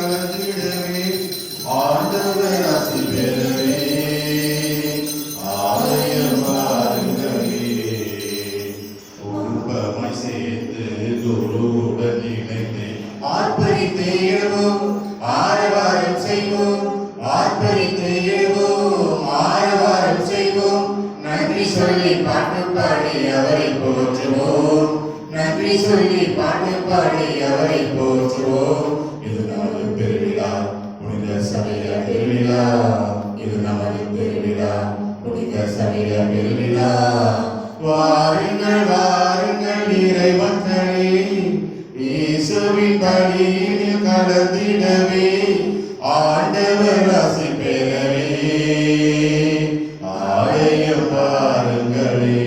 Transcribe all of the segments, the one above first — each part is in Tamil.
கலந்திடவே ஆண்டவர் ஆசி பெறவே ஆலயம் வாருங்களே. குடும்பமாய் சேர்த்து குருவுடன் இணைந்து ஆர்ப்பரித்து எழுவோம், ஆரவாரம் செய்வோம், ஆர்ப்பரித்து எழுவோம், ஆரவாரம் செய்வோம். நன்றி சொல்லி பாட்டு பாடி அவரை போற்றுவோம், நன்றி சொல்லி பாட்டு பாடி அவரை போற்றுவோம். இது நமது பெருவிழா, புனித சமய பெருவிழா. இது நமது பெருவிழா, புனித சமய பெருவிழா. வாருங்கள் வாருங்கள் இறை மக்களே, இயேசுவின் பலியில் கலந்திடவே ஆண்டவர் ஆசி பெறவே ஆலயம் வாருங்களே.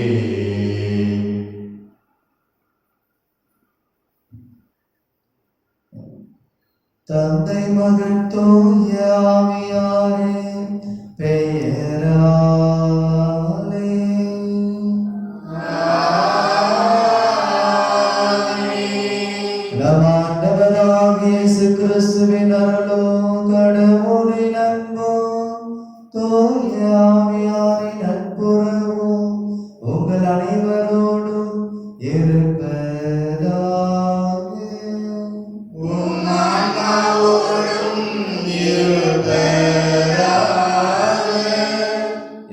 தந்தை மகன் தூய ஆவியாரே பெயராலே நம் ஆண்டவராகிய இயேசு கிறிஸ்துவின் அருளும் கடவுளின் அன்பும் தூய ஆவியாரின் நட்புறவும் உங்கள் அனைவரோடும் இருப்பதாக.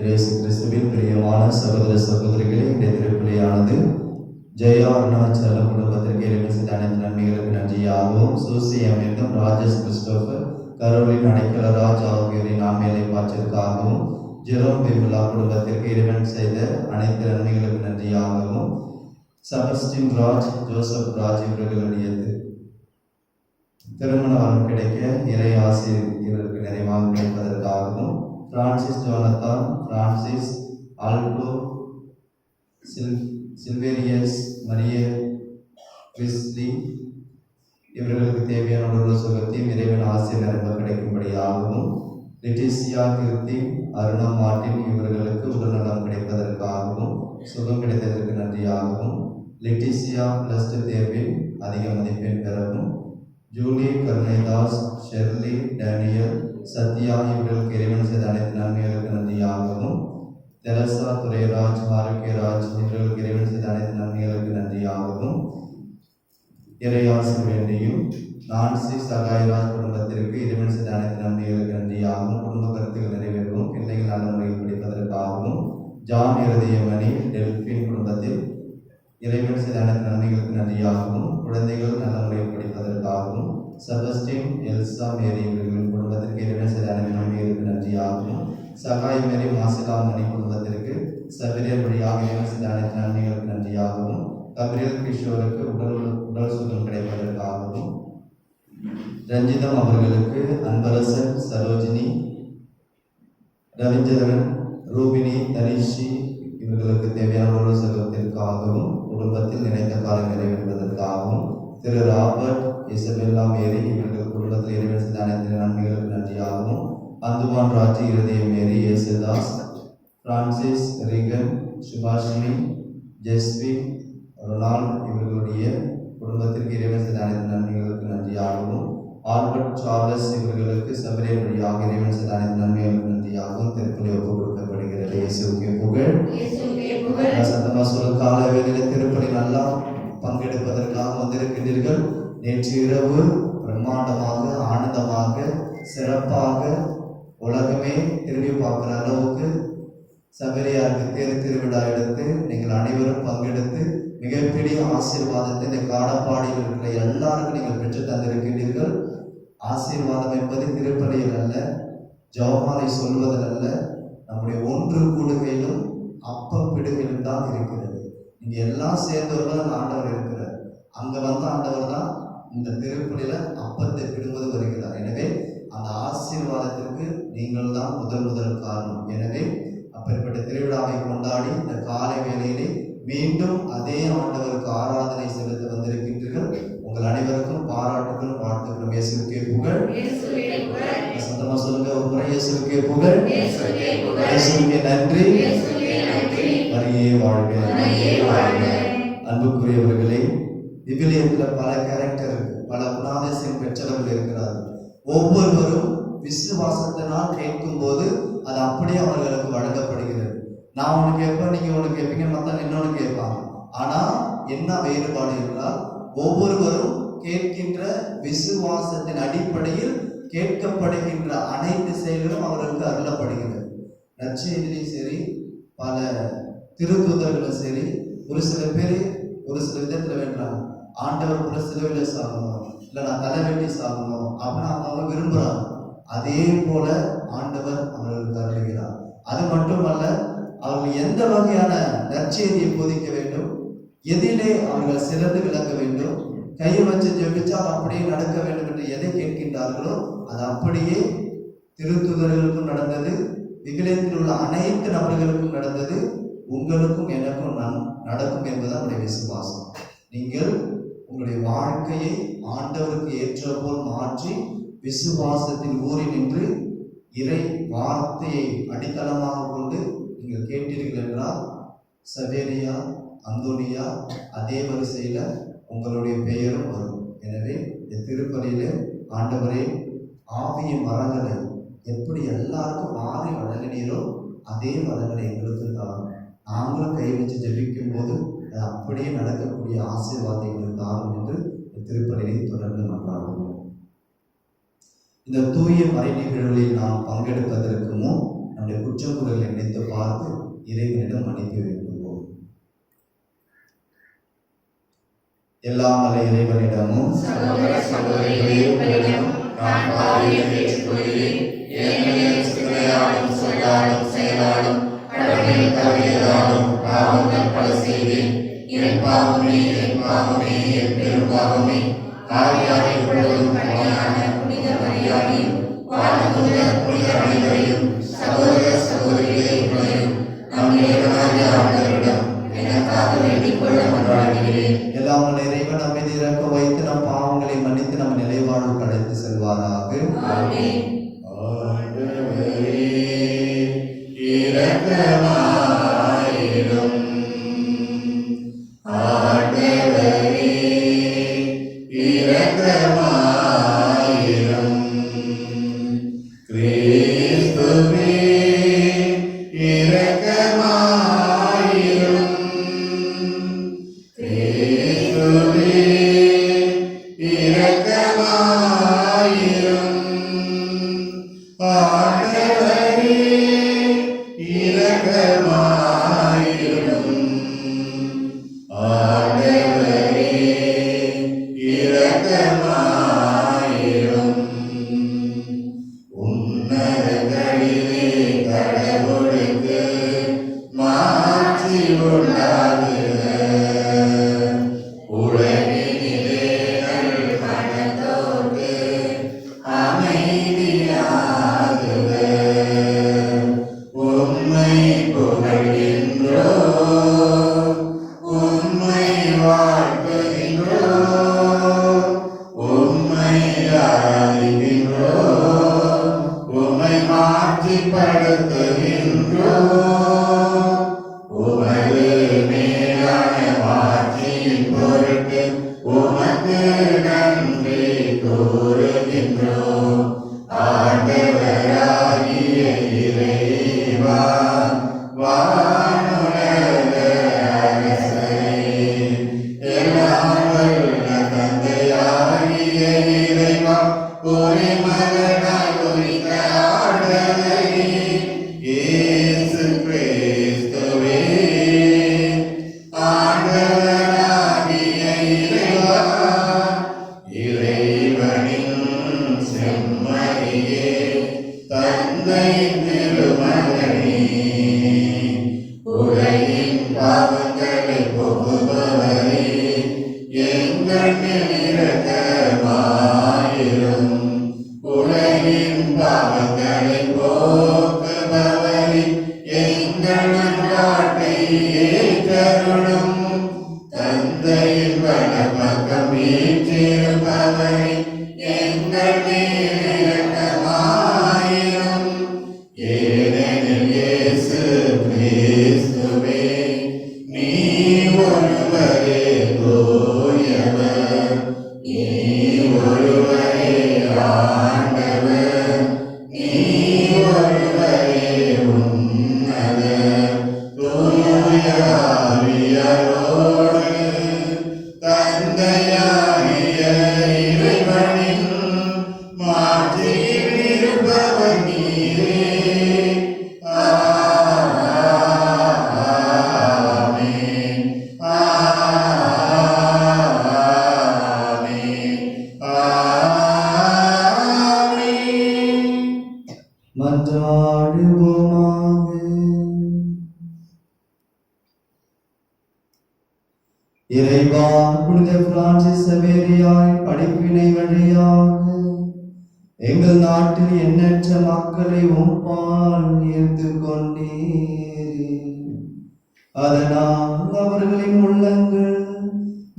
இயேசு கிறிஸ்துவின் பிரியமான சகோதர சகோதரிகளே, இந்த திருப்பலியானது ஜெயா அருணாச்சலம் குடும்பத்திற்கு இறைவன் அனைத்து நன்மைகளுக்கு நன்றியாகவும், சூசி அமிர்தம், ராஜேஷ் கிறிஸ்டோபர், கரோலின் அடைக்கலராஜ் ஆகியோரின் ஆண்மையை பாய்ச்சலுக்காகவும், ஜெரோம் பிமுலா குடும்பத்திற்கு இறைவன் செய்த அனைத்து நன்மைகளுக்கு நன்றியாகவும், செபஸ்டின் ராஜ், ஜோசப் ராஜ் இவர்களுடைய திருமண வரம் கிடைக்க இறை ஆசிரியர்களுக்கு நிறைவாக கிடைப்பதற்காகவும், Francis Jonathan, Francis Aldo, Silverius, Maria Chrisly இவர்களுக்கு தேவையான உடல் சுகத்தையும் இறைவன் ஆசிரியர் நிரம்ப கிடைக்கும்படியாகவும், லெட்டிசியா கீர்த்தி, அருணா மார்டின் இவர்களுக்கு உடல்நலம் கிடைப்பதற்காகவும், சுகம் கிடைத்ததற்கு நன்றியாகவும், லெட்டிசியா +2 தேர்வில் அதிக மதிப்பெண் பெறவும், ஜூலி கருணைதாஸ், ஷெர்லி, டேனியல், சத்யா இவர்களுக்கு இறைவன் செய்த அனைத்து நன்மைகளுக்கு நன்றியாகவும், தெரசா, துரைராஜ், ஆரோக்கியராஜ் இவர்களுக்கு இறைவன் செய்த அனைத்து நன்மைகளுக்கு நன்றியாகவும் இறையாசி வேண்டியும், நான்சி சகாயராஜ் குடும்பத்திற்கு இறைவன் செய்த அனைத்து நன்மைகளுக்கு நன்றியாகவும், குடும்ப கருத்துக்கள் நிறைவேறவும், பிள்ளைகள் நல்ல முறையில் படிப்பதற்காகவும், ஜான் இருதயமணி, டெல்பின் குடும்பத்தில் இறைவன் செய்த அனைத்து நன்மைகளுக்கு நன்றியாகவும், குழந்தைகள் நல்ல முறையில் படிப்பதற்காகவும், செபஸ்டின், எல்சா, மேரி இவர்களின் குடும்பத்திற்கு இறைவன் செய்த அனைத்து நன்மைகளுக்கு நன்றியாகவும், சகாய் மேரி, மாசிலாமணி குடும்பத்திற்கு சபரியர் வழியாக இறைவன் செய்த அனைத்து நன்மைகளுக்கு நன்றியாகவும், கபிரியல் கிஷோருக்கு உடல் சுகம் கிடைப்பதற்காகவும், ரஞ்சிதம் அவர்களுக்கு அன்பரசன், சரோஜினி, ரவிச்சந்திரன், ரூபினி, தனிஷி இவர்களுக்கு தேவையான உடல் சுகத்திற்காகவும், குடும்பத்தில் நினைத்த காலம் நிறைவேறுவதற்காகவும், திரு ராபர்ட், இசபெல்லா மேரி இவர்கள் குடும்பத்தில் இறைவன் செய்த அனைத்து நன்மைகளுக்கு நன்றியாகவும், அந்துவான் ராஜி, இருதய மேரி, இயேசுதாஸ், பிரான்சிஸ், ரிகன், சுபாஷினி, ஜெஸ்வி, ரொனால்ட் இவர்களுடைய குடும்பத்திற்கு இறைவன் செய்த அனைத்து நன்மைகளுக்கு நன்றியாகவும், ஆல்பர்ட், சார்லஸ் இவர்களுக்கு சபரியர் வழியாக இறைவன் செய்த அனைத்து நன்மைகளுக்கு நன்றியாகவும் திருப்பலி ஒப்புக் கொடுக்கப்படுகிறது. இயேசுவுக்கே புகழ். சத்தமா சொல்ல. கால வேளையில் திருப்பலி நல்லா பங்கெடுப்பதற்காக வந்திருக்கின்றீர்கள். நேற்று இரவு பிரம்மாண்டமாக, ஆனந்தமாக, சிறப்பாக, உலகமே திரும்பி பார்க்குற அளவுக்கு சபரியாருக்கு தேர் திருவிழா எடுத்து நீங்கள் அனைவரும் பங்கெடுத்து மிகப்பெரிய ஆசீர்வாதத்தை இந்த காடப்பாடியில் இருக்கிற எல்லாருக்கும் நீங்கள் பெற்று தந்திருக்கின்றீர்கள். ஆசீர்வாதம் என்பது திருப்பலியில் அல்ல, ஜெபமாலை சொல்வதில் அல்ல, நம்முடைய ஒன்று கூடுகையிலும் அப்ப பிடுகையிலும் தான் இருக்கிறது. நீங்க எல்லாம் சேர்ந்தவர்கள் அந்த ஆண்டவர் இருக்கிறார். அங்க வந்த ஆண்டவர் தான் இந்த திருப்பலியில அப்பத்தை பிடுங்குவது வருகிறார். எனவே அந்த ஆசீர்வாதத்திற்கு நீங்கள் தான் முதல் காரணம். எனவே அப்படிப்பட்ட திருவிழாவை கொண்டாடி இந்த காலை வேளையிலே மீண்டும் அதே ஆண்டவருக்கு ஆராதனை செலுத்த வந்திருக்கின்றீர்கள். உங்கள் அனைவருக்கும் பாராட்டுகள், வாழ்த்துக்களும். இயேசுவுக்கே புகழ். சத்தமா சொல்லுங்க ஒரு முறை. இயேசுவுக்கே புகழ். இயேசுவுக்கே நன்றி. மரியே வாழ்க. அன்புக்குரியவர்களே, விவிலியத்தில் பல கேரக்டர் இருக்கு, பல குணாதிசயம் பெற்றவர்கள் இருக்கிறார்கள். ஒவ்வொருவரும் விசுவாசத்தினால் கேட்கும் போது அது அப்படியே அவர்களுக்கு வழங்கப்படுகிறது. நான் ஒன்று கேட்பேன், நீங்க ஒன்று கேட்பீங்க, மற்றவங்க இன்னொன்று கேட்பாங்க. ஆனா என்ன வேறுபாடு என்றால், ஒவ்வொருவரும் கேட்கின்ற விசுவாசத்தின் அடிப்படையில் கேட்கப்படுகின்ற அனைத்து செயல்களும் அவர்களுக்கு அருளப்படுகிறது. நற்செய்தியிலும் சரி, பல திருத்தூதர்களும் சரி, ஒரு சில பேர் ஒரு சில விதத்துல வேண்டாங்க, ஆண்டவர் கூட சிலுவையில் சாகணும், இல்லை நான் தலை வெட்டி சாகணும் அப்படின்னு அவங்க விரும்புகிறாங்க. அதே போல ஆண்டவர் அவர்களுக்கு அருளுகிறார். அது மட்டுமல்ல, அவர்கள் எந்த வகையான நற்செய்தியை போதிக்க வேண்டும், எதிலே அவர்கள் சிறந்து விளங்க வேண்டும், கையை வச்சு ஜெபிச்சால் அப்படியே நடக்க வேண்டும் என்று எதை கேட்கின்றார்களோ அது அப்படியே திருத்துதர்களுக்கும் நடந்தது, விகிலத்தில் உள்ள அனைத்து நபர்களுக்கும் நடந்தது, உங்களுக்கும் எனக்கும் நடக்கும் என்பது நம்முடைய விசுவாசம். நீங்கள் உங்களுடைய வாழ்க்கையை ஆண்டவருக்கு ஏற்ற போல் மாற்றி விசுவாசத்தில் ஊறி நின்று இறை வார்த்தையை அடித்தளமாக கொண்டு நீங்கள் கேட்டீர்கள் என்றால் சவேரியா, அந்தோனியா அதே வரிசையில் உங்களுடைய பெயரும் வரும். எனவே இந்த திருப்பலியில ஆண்டவரே, ஆவியின் மரங்களை எப்படி எல்லாருக்கும் வாரி வழங்கினீரோ அதே வரங்களை எங்களுக்கு தாரும். நாங்களும் கை வச்சு ஜெபிக்கும் போது அது அப்படியே நடக்கக்கூடிய ஆசீர்வாதம் எங்களுக்கு தாரும் என்று திருப்பலியை தொடர்ந்து மன்றாடுவோம். இந்த தூய மறை நிகழ்வுகளில் நாம் பங்கெடுப்பதற்கு முன் நம்முடைய குற்றங்குறைகளை நினைத்து பார்த்து இறைவனிடம் மன்னிப்பு வேண்டுவோம். எல்லாம் வல்ல இறைவனிடமும் சகோதர சகோதரிகளிடம் நான் பாவியை ஏற்றுக்கொள்கிறேன். ஏனெனில் சிந்தையாலும் சொல்லாலும் செயலாலும் கடமையை தவறியதாலும் பாவங்கள் பல செய்தேன். என் பாவமே, என் பாவமே, என் பெரும் பாவமே. ஆவியாரை பொழுதும் பணியான புனித மரியாதையும் வானதூதர் புனிதர் அனைவரையும் சகோதர சகோதரிகளையும் நம் இறைவனாகிய ஆண்டவரிடம் எனக்காக வேண்டிக் கொள்ள மன்றாடுகிறேன். எல்லாம் வல்ல இறைவன் நம்மை இறக்க வைத்து நம் பாவங்களை மன்னித்து நம்ம நிலைவாழ்வுக்கு அழைத்து செல்வாராக. ஆமென். ஆண்டவரே இரக்கமாயிரும். ஆண்டவரே இரக்கமாயிரும். கிறிஸ்துவே இரக்கமாயிரும். கிறிஸ்துவே இரக்கமாயிரும். ஆண்டவரே இரக்கமாயிரும். ஆண்டவரே இரக்கமாயிரும். உன்னதங்களிலே கடவுளுக்கு மாட்சி உண்டாகுக. உலகினிலே நல்மனத்தோர்க்கு அமைதியாகுக. உம்மை புகழ்கின்றோம், உம்மை வாழ்த்துகின்றோம், உம்மை ஆராதிக்கின்றோம், உம்மை மாட்சிப்படுத்துகின்றோம். உமது மேலான மாட்சியின் பொருட்டு உமக்கு நன்றி கூறுகின்றோம். ஆண்டவராகிய இறைவா, வானுலக அரசரே, எல்லாம் வல்ல தந்தையாகிய இறைவா, ஒரே மகனாய் உதித்த ஆண்டவரே இயேசு கிறிஸ்துவே, ஆண்டவராகிய இறைவா, இறைவனின் செம்மறியே, தந்தை திருமகனே, உலகின் பாவங்களை போக்குபவரே, எங்கள் மேல் இரக்கமாயிரும். உலகின் பாவங்களை போக்குபவரே, எங்கள் மன்றாட்டை ஏற்றருளும். தந்தையின் வலப்பக்கம் வீற்றிருப்பவரே, எங்கள் மேல் இரக்கமாயிரும். ஏனெனில் இயேசு கிறிஸ்துவே, நீ ஒருவரே தூயவர், நீ ஒருவரே ஆண்டவர். மன்றாடுவோமாக. இறைவா, புனித பிரான்சிஸ் சவேரியாரின் படிப்பினை வழியாக எங்கள் நாட்டில் எண்ணற்ற மக்களை உம்பால் ஈர்த்து கொண்டீர். அதனால் அவர்களின் உள்ளங்கள்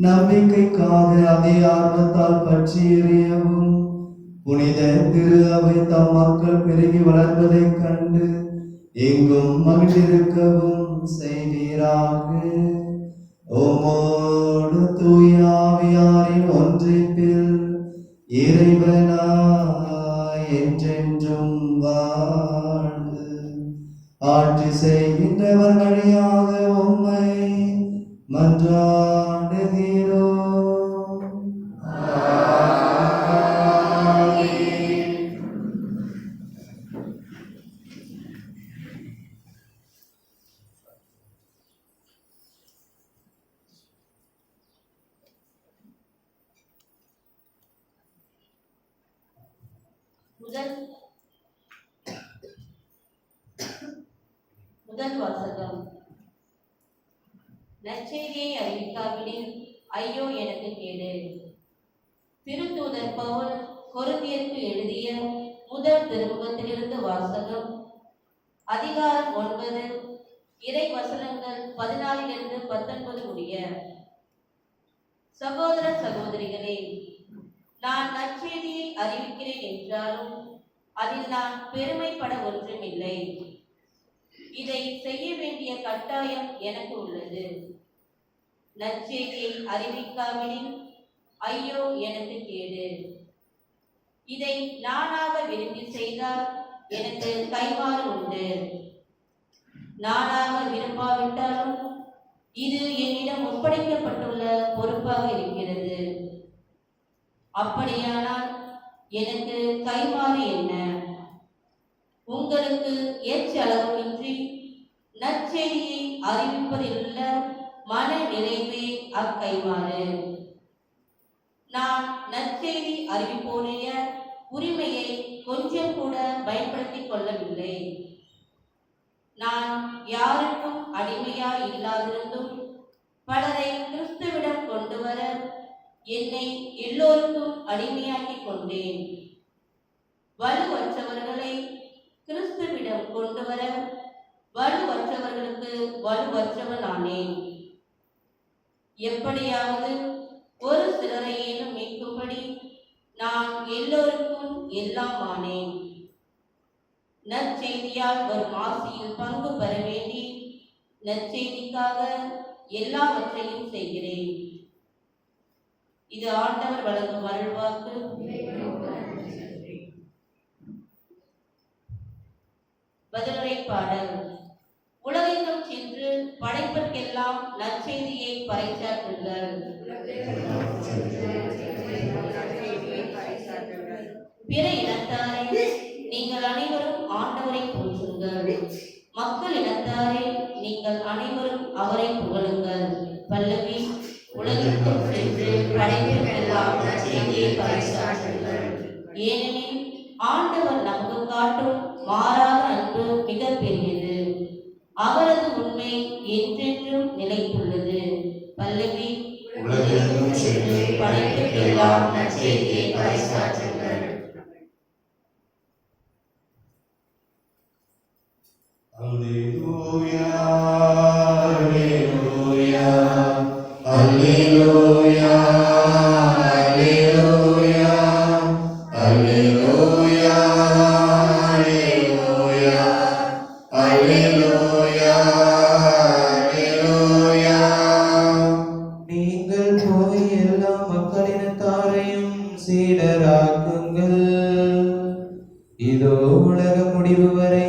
நம்பிக்கைக்காக அதே ஆர்வத்தால் பற்றி எறியவும், புனித திரு அவை தம் மக்கள் பெருகி வளர்வதைக் கண்டு எங்கும் மகிழ்ந்திருக்கவும் செய்வீராக. உம்மோடு தூய ஆவியாரின் ஒன்றிப்பில் இறைவனாய் என்றென்றும் வாழ்ந்து ஆட்சி செய்கின்றவர் வழியாக உம்மை மன்றாடுகிறோம். முதல் வாசகம். நற்செய்தியை அறிவிக்காவிடில் ஐயோ எனக்கு கேடு. திருத்தூதர் பவுல் கொரிந்தியருக்கு எழுதிய முதல் திருமுகத்திலிருந்து வாசகம். அதிகாரம் 9, இறை வசனங்கள் 14-19 முடிய. சகோதர சகோதரிகளே, நான் நற்செய்தியை அறிவிக்கிறேன் என்றாலும் அதில் நான் பெருமைப்பட ஒன்றுமில்லை. இதை செய்ய வேண்டிய கட்டாயம் எனக்கு உள்ளது. நற்செய்தியை அறிவிக்காவிடில் ஐயோ எனக்கு கேடு. இதை நானாக விரும்பி செய்தால் எனக்கு கைமாறு உண்டு. நானாக விரும்பாவிட்டாலும் இது என்னிடம் ஒப்படைக்கப்பட்டுள்ள பொறுப்பாக இருக்கிறது. அப்படியானால் எனக்கு கைமாறு என்ன? உங்களுக்கு ஏற்ற அளவுமின்றி நற்செய்தியை அறிவிப்பதில் உள்ள மன நிறைவே அக்கைமாறு. நான் நற்செய்தி அறிவிப்போடைய உரிமையை கொஞ்சம் கூட பயன்படுத்திக் கொள்ளவில்லை. நான் யாருக்கும் அடிமையாய் இல்லாதிருந்தும் பலரை கிறிஸ்துவிடம் கொண்டு வர என்னை எல்லோருக்கும் அடிமையாக்கி கொண்டேன். வலுவற்றவர்களை கிறிஸ்துவிடம் கொண்டு வர வலுவற்றவர்களுக்கு வலுவற்றவனானேன். எப்படியாவது ஒரு சிலரையேனும் மீட்கும்படி நான் எல்லோருக்கும் எல்லாம் ஆனேன். நற்செய்தியால் வரும் ஆசியில் பங்கு பெற வேண்டி நற்செய்திக்காக எல்லாவற்றையும் செய்கிறேன். இது ஆண்டவர் வழங்கும் அருள்வாக்கு. பதிலுரை பாடல். உலகெங்கும் சென்று படைப்பிற்கெல்லாம் நற்செய்தியை பறைசாற்றுங்கள். பிற இனத்தாரே, நீங்கள் அனைவரும் ஆண்டவரை போற்றுங்கள். மக்கள் இனத்தாரே, நீங்கள் அனைவரும் அவரை புகழுங்கள். பல்லவி. உலகெங்கும் சென்று படைப்பிற்கெல்லாம் நற்செய்தியை பறைசாற்றுங்கள். ஏனெனில் ஆண்டவர் நமக்கு காட்டும் மாறாத அன்பு மிக பெரியது. அவரது உண்மை என்றென்றும் நிலைத்துள்ளது. பல்லவி. உலகெங்கும் சென்று படைப்பிற்கெல்லாம் நற்செய்தியை பறைசாற்றுங்கள். அல்லேலூயா, அல்லேலூயா, அல்லேலூயா, அல்லேலூயா, அல்லேலூயா, அல்லேலூயா, அல்லேலூயா, அல்லேலூயா. நீங்கள் போய் எல்லா மக்களினத்தாரையும் சீடராக்குங்கள். இதோ உலக முடிவு வரை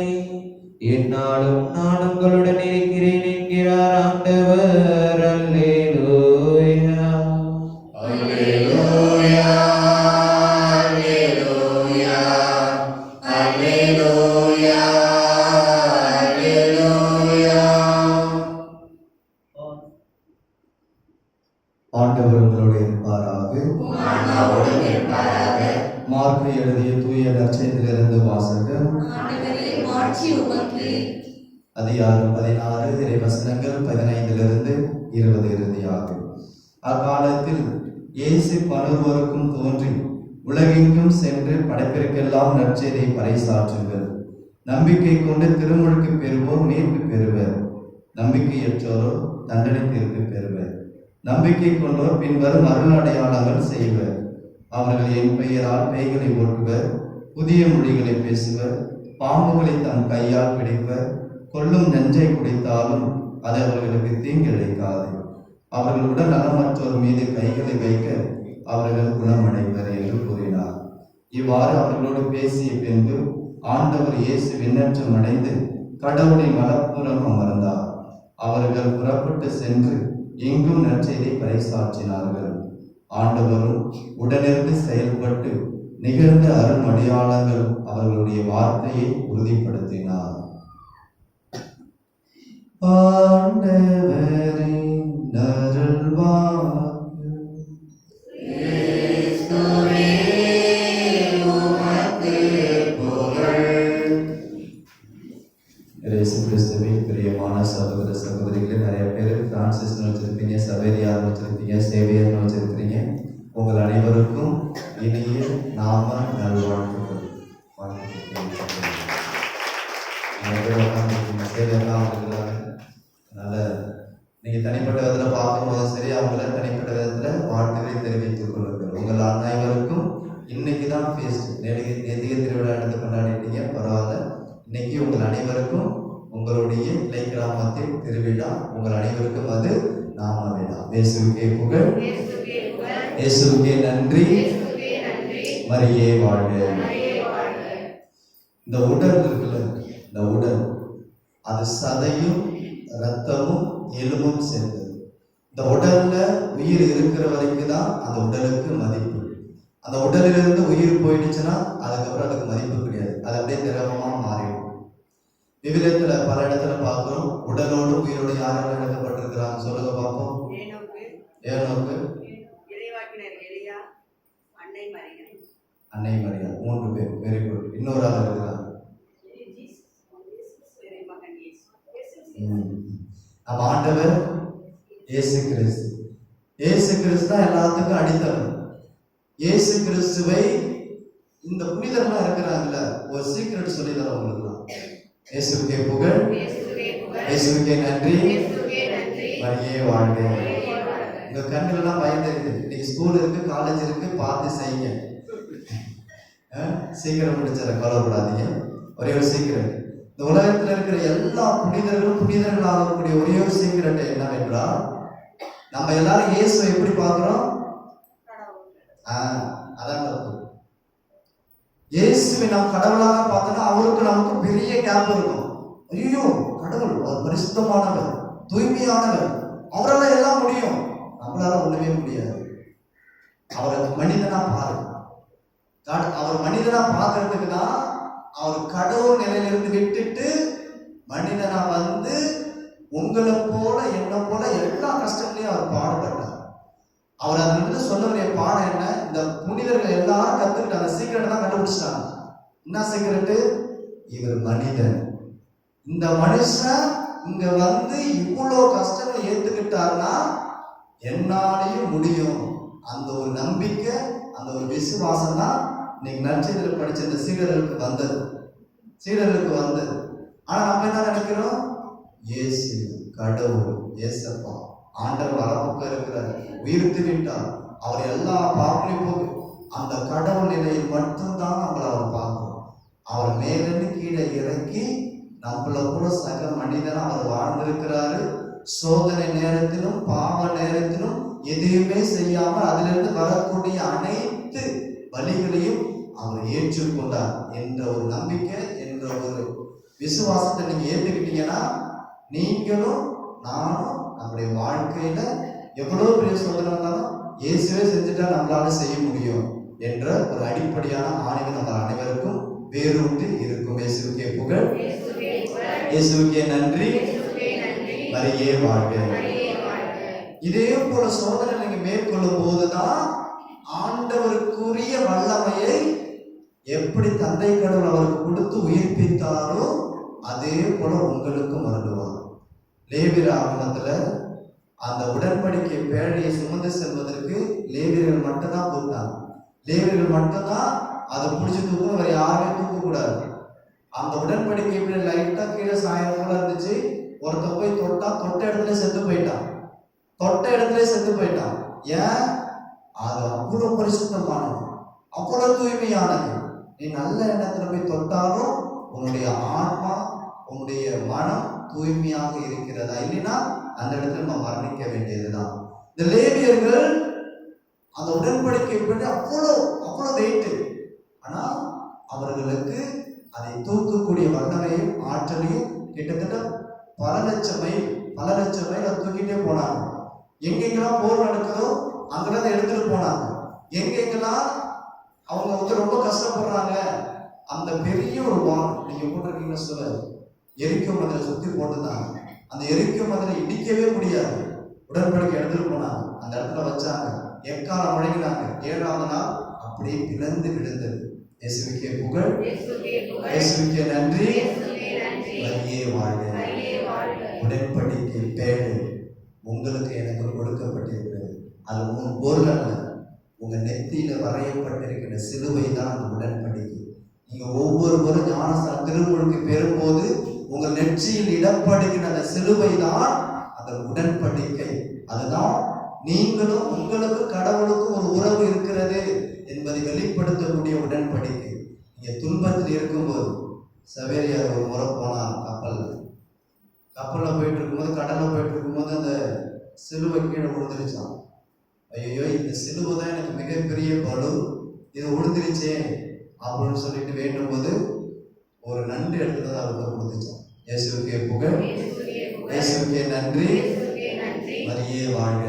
என்னாலும் நான் உங்களுடன் இருக்கிறேன் என்கிறார் ஆண்டவர். அல்லேலூயா, அல்லேலூயா, அல்லேலூயா, அல்லேலூயா, அல்லேலூயா. ஆண்டவர் உங்களோடு இருப்பாராக. ஆண்டவரோடு இருப்பாராக. மார்க்கு எழுதிய தூய நற்செய்தியிலிருந்து வாசகம். ஆண்டவரே, மாட்சி உமக்கு. அதிகாரம் 16 இறை வசனங்கள் 15 20 இறுதியாகும். அக்காலத்தில் இயேசு பலருவருக்கும் தோன்றி உலகெங்கும் சென்று படைப்பிற்கெல்லாம் நற்செய்தியை பறைசாற்றுங்கள். நம்பிக்கை கொண்டு திருமுழுக்கு பெறுவோர் மீட்பு பெறுவர், நம்பிக்கையற்றோரோ தண்டனை தீர்ப்பு பெறுவர். நம்பிக்கை கொண்டோர் பின்வரும் அருள் அடையாளங்கள் செய்வர். அவர்கள் என் பெயரால் பேய்களை ஓட்டுவர், புதிய மொழிகளை பேசுவர், பாம்புகளை தம் கையால் பிடிப்பர், கொல்லும் நஞ்சை குடித்தாலும் அது அவர்களுக்கு தீங்கிழைக்காது. அவர்களுடன் நலமற்றோர் மீது கைகளை வைக்க அவர்கள் குணமடைவர் என்று கூறினார். இவ்வாறு அவர்களோடு பேசிய பின்பு ஆண்டவர் இயேசு விண்ணேற்றம் அடைந்து கடவுளின் வலப்புறம் அமர்ந்தார். அவர்கள் புறப்பட்டு சென்று எங்கும் நற்செய்தியை பறைசாற்றினார்கள். ஆண்டவரும் உடனிருந்து செயல்பட்டு நிகழ்ந்த அருள் அடையாளங்கள் அவர்களுடைய வார்த்தையை உறுதிப்படுத்தினார். ஆண்டவரின் அருள்வாக்கு. இயேசு கிறிஸ்துவின் பிரியமான சகோதர சகோதரிகளே, நிறைய பேர் பிரான்சிஸ்னு வச்சிருப்பீங்க, சவேரியார்னு வச்சிருப்பீங்க, சேவியர்னு வச்சிருக்கிறீங்க. உங்கள் அனைவருக்கும் இனிய நாம நல்வாழ்த்துக்கள். அதனால நீங்க தனிப்பட்ட விதத்தில் பார்க்கும்போது சரி, அவங்கள தனிப்பட்ட விதத்தில் வாழ்த்துக்களை தெரிவித்துக் கொள்ளுங்கள். உங்கள் அனைவருக்கும் இன்னைக்கு தான் ஃபீஸ்ட். நேதிக திருவிழா எடுத்து கொண்டாடிட்டீங்க, பரவாயில்ல. இன்னைக்கு உங்கள் அனைவருக்கும் உங்களுடைய கிளை கிராமத்தின் திருவிழா. உங்கள் அனைவருக்கும் அது நாம விழா. இயேசுவுக்கே புகழ், இயேசுவுக்கே நன்றி, மரியே வாழ்க. இந்த உடல் இருக்குல்ல, இந்த உடல் அது சதையும் இரத்தமும் எலும்பும் சேர்ந்தது. இந்த உடல்ல உயிர் இருக்கிற வரைக்கும் தான் அந்த உடலுக்கு மதிப்பு. அந்த உடலிலிருந்து உயிர் போயிடுச்சுன்னா அதுக்கப்புறம் அதுக்கு மதிப்பு கிடையாது. அது அப்படியே திரவமா மாறிடும். விவிலியத்துல பல இடத்துல பார்க்கிறோம், உடலோடு உயிரோடு யாரெல்லாம் இணைக்கப்பட்டிருக்கிறாங்க சொல்லுங்க பார்ப்போம். ஏனோக்கு, அன்னை மரியா, 3 பேர். Very good. இன்னொரு ஆள் இருக்கிறாங்க, நம்ம ஆண்டவர் இயேசு கிறிஸ்து. இயேசு கிறிஸ்து தான் எல்லாத்துக்கும் அடித்தளம். இயேசு கிறிஸ்துவை இந்த புனிதர்களா இருக்கிறாங்கல்ல, ஒரு சீக்கிரட் சொல்லி தர உங்களுக்குலாம். இயேசுவுக்கே புகழ், இயேசுவுக்கே நன்றி, மரியே வாழ்க. உங்க கண்களெல்லாம் பயந்துருக்கு. இன்னைக்கு ஸ்கூல் இருக்கு, காலேஜ் இருக்கு, பார்த்து செய்யுங்க. சீக்கிரம் முடிச்சிட கவலைப்படாதீங்க. ஒரே ஒரு சீக்கிரம், இந்த உலகத்தில் இருக்கிற எல்லா புனிதர்களும் புனிதர்கள் ஆகக்கூடிய ஒரே ஒரு சீக்கிரட் என்னவென்றால், நம்ம எல்லாரும் இயேசுவை எப்படி பார்க்கிறோம்? அதான் தப்பு. இயேசுவை நாம் கடவுளாக பார்த்தோம்னா அவருக்கு நமக்கு பெரிய கேப் இருக்கும். ஐயோ, கடவுள் அவர் பரிசுத்தமானவர், தூய்மையானவர், அவரால் எல்லாம் முடியும், நம்மளால ஒண்ணுமே முடியாது. அவரை மனிதனா பாரு. அவர் மனிதனா பார்க்கறதுக்கு தான் அவர் கடவுள் நிலையிலிருந்து விட்டுட்டு மனிதனா வந்து உங்களை போல என்ன போல எல்லா கஷ்டங்களையும் அவர் பாடுபட்டார். அவர் அதுல சொல்ல வேண்டிய பாடம் என்ன? இந்த புனிதர்கள் எல்லாரும் கத்துக்கிட்டு அந்த சீக்கிரட்டை தான் கண்டுபிடிச்சிட்டாங்க. என்ன சீக்கிரட்டு? இவர் மனிதன். இந்த மனுஷன் இங்க வந்து இவ்வளோ கஷ்டங்களை ஏத்துக்கிட்டாருன்னா என்னாலையும் முடியும். அந்த ஒரு நம்பிக்கை, அந்த ஒரு விசுவாசம் தான் இன்னைக்கு நற்செய்தியில் படிச்ச இந்த சீடர்களுக்கு வந்தது. ஆனா நம்ம என்ன நினைக்கிறோம்? இயேசு கடவுள், இயேசப்பா ஆண்டவர் வரப்பக்க இருக்கிறார், உயிர்த்து விட்டார், அவர் எல்லா பாவங்களையும் போது அந்த கடவுள் நிலையில் மட்டும்தான் நம்மளை அவர் பார்க்கிறோம். அவர் மேலிருந்து கீழே இறக்கி நம்மள கூட சக மனிதனா அவர் வாழ்ந்திருக்கிறாரு. சோதனை நேரத்திலும் பாவ நேரத்திலும் எதையுமே செய்யாமல் அதிலிருந்து வரக்கூடிய அனைத்து வழிகளையும் அவர் ஏற்றுக்கொண்டார் என்ற ஒரு நம்பிக்கை, என்ற ஒரு விசுவாசத்தை நீங்க ஏற்றுக்கிட்டீங்கன்னா நீங்களும் நானும் நம்முடைய வாழ்க்கையில எவ்வளவு பெரிய சோதனை இருந்தாலும் இயேசுவே செஞ்சுட்டா நம்மளால செய்ய முடியும் என்ற ஒரு அடிப்படையான ஆணைகள் நம்ம அனைவருக்கும் வேரூன்றி இருக்கும். இயேசுவுக்கே புகழ், இயேசுவுக்கே நன்றி, மரியே வாழ்க. இதே போல சோதனை நீங்க மேற்கொள்ளும் போதுதான் ஆண்டவருக்குரிய வல்லமையை எப்படி தந்தை கடவுள் அவருக்கு கொடுத்து உயிர்ப்பித்தாரோ அதே போல உங்களுக்கும் வருவார். லேவியர் ஆகமத்துல அந்த உடன்படிக்கை பேழையை சுமந்து செல்வதற்கு லேவியர்கள் மட்டும்தான் கொடுத்தாங்க. லேவியர்கள் மட்டும்தான் அதை பிடிச்சி தூக்கணும், வேற யாருமே தூக்க கூடாது. அந்த உடன்படிக்கை இப்படி லைட்டா கீழே சாயம் போல இருந்துச்சு. ஒருத்த போய் தொட்ட இடத்துல செத்து போயிட்டான். ஏன்? அது அவ்வளவு பரிசுத்தமானது, அவ்வளவு தூய்மையானது. நீ நல்ல எண்ணத்துல போய் தொட்டாலும் உன்னுடைய ஆன்மா, உன்னுடைய மனம் தூய்மையாக இருக்கிறதா? இல்லைன்னா அந்த இடத்துல நம்ம மரணிக்க வேண்டியதுதான். இந்த லேவியர்கள் அந்த உடன்படிக்கை பற்றி அவ்வளவு வெயிட். ஆனா அவர்களுக்கு அதை தூக்கக்கூடிய வல்லமையும் ஆற்றலையும் கிட்டத்தட்ட பல லட்சம் மைல் அதை தூக்கிட்டே போனாங்க. எங்கெங்கெல்லாம் போர் நடக்குதோ அங்கெல்லாம் எடுத்துட்டு போனாங்க. எங்கெங்கெல்லாம் அவங்க ரொம்ப கஷ்டப்படுறாங்க, அந்த பெரிய ஒரு வால் நீங்க போட்டிருக்கீங்கன்னு சொல்ல எரிக்கும் மதிலை சுத்தி போட்டுதான். அந்த எரிக்கும் மதிலை இடிக்கவே முடியாது. உடன்படிக்கை எடுத்துட்டு போனாங்க, அந்த இடத்துல வச்சாங்க, எக்காலம் முழங்கினாங்க. 7ஆவது நாள் அப்படியே பிளந்து விழுந்தது. இயேசுவுக்கே புகழ், இயேசுவுக்கே நன்றி, வழியே வாழ்க. உடன்படிக்கை பேழை உங்களுக்கு எனக்கு கொடுக்கப்பட்டிருக்கிறது. அது உன் பொருள் அல்ல, உங்க நெத்தியில வரையப்பட்டிருக்கிற சிலுவை தான் அந்த உடன்படிக்கை. நீங்க ஒவ்வொருவரும் ஞானஸ்தான திருமுழுக்கு பெறும்போது உங்கள் நெற்றியில் இடப்படுகிற அந்த சிலுவை தான் அந்த உடன்படிக்கை. அதுதான் நீங்களும் உங்களுக்கு கடவுளுக்கும் ஒரு உறவு இருக்கிறது என்பதை வெளிப்படுத்தக்கூடிய உடன்படிக்கை. நீங்க துன்பத்தில் இருக்கும்போது, சவேரியார் ஒரு முறை போனார் கப்பல்ல போயிட்டு இருக்கும்போது, கடல்ல போயிட்டு இருக்கும்போது அந்த சிலுவை கீழே விழுந்துருச்சான். ஐயோ, இந்த சிலுவை தான் எனக்கு மிகப்பெரிய பலு, இது விழுந்துருச்சே அப்படின்னு சொல்லிட்டு வேண்டும் போது ஒரு நன்றி எடுத்துதான் அவருக்கு கொடுத்துச்சான். இயேசுவுக்கே புகழ், இயேசுவுக்கே நன்றி, மரியே வாழ்க.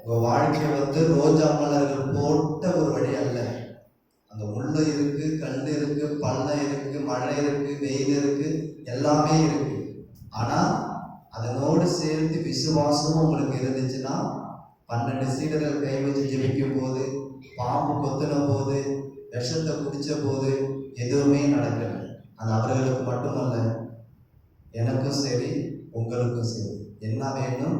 உங்க வாழ்க்கை ரோஜா மலர்கள் போட்ட ஒரு வழி அல்ல. அந்த முள்ளு இருக்கு, கல் இருக்கு, பள்ளம் இருக்கு, மழை இருக்கு, வெயில் இருக்கு, எல்லாமே இருக்கு. ஆனா அதனோடு சேர்த்து விசுவாசமும் உங்களுக்கு இருந்துச்சுன்னா, 12 சீடர்கள் கை வச்சு ஜெபிக்கும் போது, பாம்பு கொத்தின போது, விஷத்தை குடிச்ச போது எதுவுமே நடக்கல. அது அவர்களுக்கு மட்டுமல்ல, எனக்கும் சரி உங்களுக்கும் சரி. என்ன வேணும்?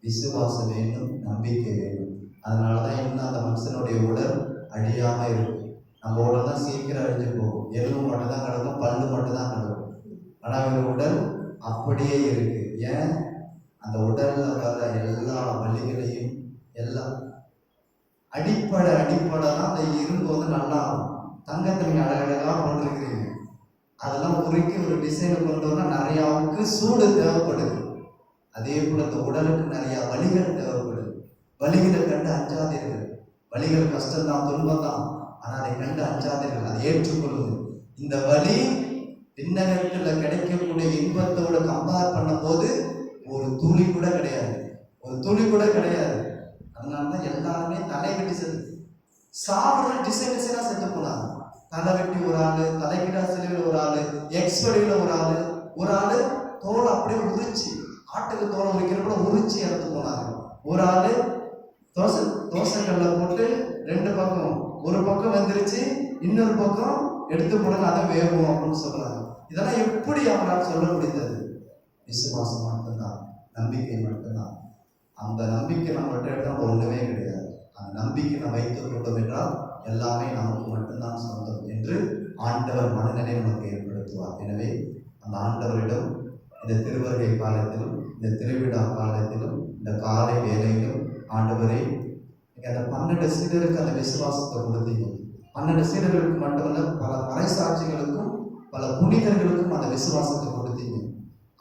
விசுவாசம் வேணும், நம்பிக்கை வேணும். அதனாலதான் இன்னும் அந்த மனுஷனுடைய உடல் அழியாம இருக்கும். நம்ம உடல் தான் சீக்கிரம் அழிஞ்சு போகும். எலும்பு மட்டும் தான் கிடக்கும், பல்லு மட்டும் தான் கிடக்கும். ஆனா ஒரு உடல் அப்படியே இருக்கு. ஏன்? அந்த உடல்ல வர எல்லா வலிகளையும் எல்லாம் அடிப்படை தான் அந்த இரும்பு நல்லா தங்கத்தை நீங்க அழகழகா போட்டிருக்கிறீங்க. அதெல்லாம் உருக்கி ஒரு டிசைனை கொண்டு வந்தா நிறையாவுக்கு சூடு தேவைப்படுது. அதே போல இந்த உடலுக்கு நிறைய வலிகள் தேவைப்படுது. வலிகளை கண்டு அஞ்சாதீர்கள். வலிகள் கஷ்டம்தான், துன்பம் தான். ஆனா அதை கண்டு அஞ்சாதீர்கள், அதை ஏற்றுக்கொள்ளுது. இந்த வலி விண்ணகத்தில் கிடைக்கக்கூடிய இன்பத்தோட கம்பேர் பண்ணும் போது ஒரு துளி கூட கிடையாது. அதனாலதான் எல்லாருமே தலை வெட்டி சாப்பிடுற டிசைனா செத்து போனாங்க. தலை வெட்டி ஒரு ஆளு, தலைக்கிடா சிலுவையில் ஒரு ஆளு, எக்ஸ்படியில ஒரு ஆளு தோலை அப்படியே உரிச்சு, ஆட்டுக்கு தோலை உரிக்கிறப்ப உரிச்சு இறந்து போனாங்க. ஒரு ஆளு தோசைக்கல்ல போட்டு 2 பக்கம், ஒரு பக்கம் வந்துருச்சு, இன்னொரு பக்கம் எடுத்து போடுங்க, அதை வேகும் அப்படின்னு சொல்றாங்க. இதெல்லாம் எப்படி அவங்களால சொல்ல முடிந்தது? விசுவாசம் மட்டும்தான், நம்பிக்கை மட்டும்தான். அந்த நம்பிக்கை நம்மகிட்ட எடுத்தால் ஒன்றுமே கிடையாது. அந்த நம்பிக்கை நம்ம வைத்துக் கொண்டோம் என்றால் எல்லாமே நமக்கு மட்டும்தான் சொந்தம் என்று ஆண்டவர் மனநிலை நமக்கு ஏற்படுத்துவார். எனவே அந்த ஆண்டவரிடம் இந்த திருவருகை காலத்திலும், இந்த திருவிழா காலத்திலும், இந்த காலை வேலையிலும், ஆண்டவரை அந்த 12 சீடருக்கு அந்த விசுவாசத்தை கொடுத்தீங்க. 12 சீடர்களுக்கு மட்டுமல்ல, பல மறைசாட்சிகளுக்கும் பல புனிதர்களுக்கும் அந்த விசுவாசத்தை கொடுத்தீங்க.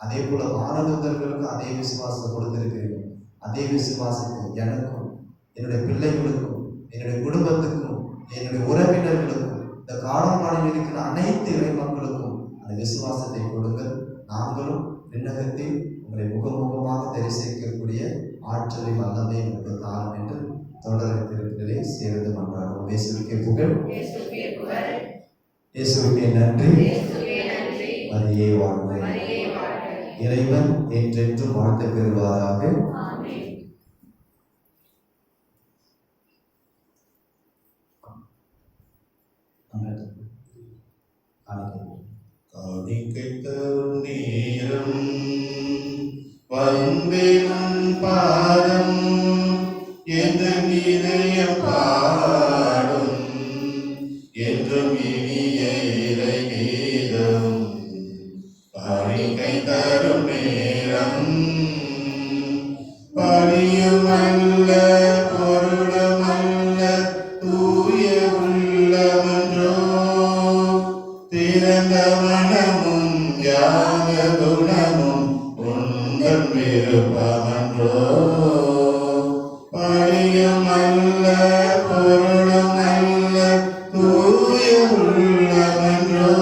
அதே போல வானதூதர்களுக்கும் அதே விசுவாசத்தை கொடுத்திருக்கிறீங்க. அதே விசுவாசத்தை எனக்கும், என்னுடைய பிள்ளைகளுக்கும், என்னுடைய குடும்பத்துக்கும், என்னுடைய உறவினர்களுக்கும், இந்த காலம்பாடியில் இருக்கிற அனைத்து இறை மக்களுக்கும் அந்த விசுவாசத்தை கொடுங்கள். நாங்களும் விண்ணகத்தில் உங்களை முகமுகமாக தரிசிக்கக்கூடிய ஆற்றலை வல்லமை உங்களுக்கு காலம் என்று தொடர திருப்பிலே சேர்ந்து மன்றாடுவோம். இயேசுவுக்கே புகழ், இயேசுவுக்கே நன்றி, மரியே வாழ்க. இறைவன் என்றென்றும் வாழ்த்து பெறுவாராக. காணிக்கை தரும் நேரம் வந்தேன் பாதம் எந்த இதயம் பாடும் என்றும் இனிய இறை கீதம். காணிக்கை தரும் நேரம் பணியுமல்ல பொருளுமல்ல தூய உள்ளமன்றோ திறந்த மனமும் ஞான குணமும் உங்கள் விருப்பமன்றோ. பணியுமல்ல பொருளுமல்ல தூய உள்ளமன்றோ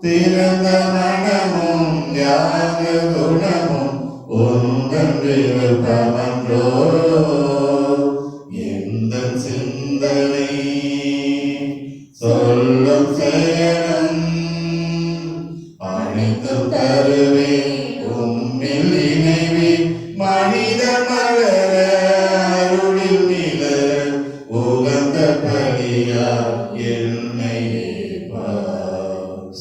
திறந்த மனமும் ஞான குணமும் உங்கள் விருப்பமன்றோ. எந்த சிந்தனை சொல்லும் செயலும் அனைத்தும் தருவே உம்மில் இணைவே மனித மலர அருளில் நிலர் உகந்த பலியா என்னை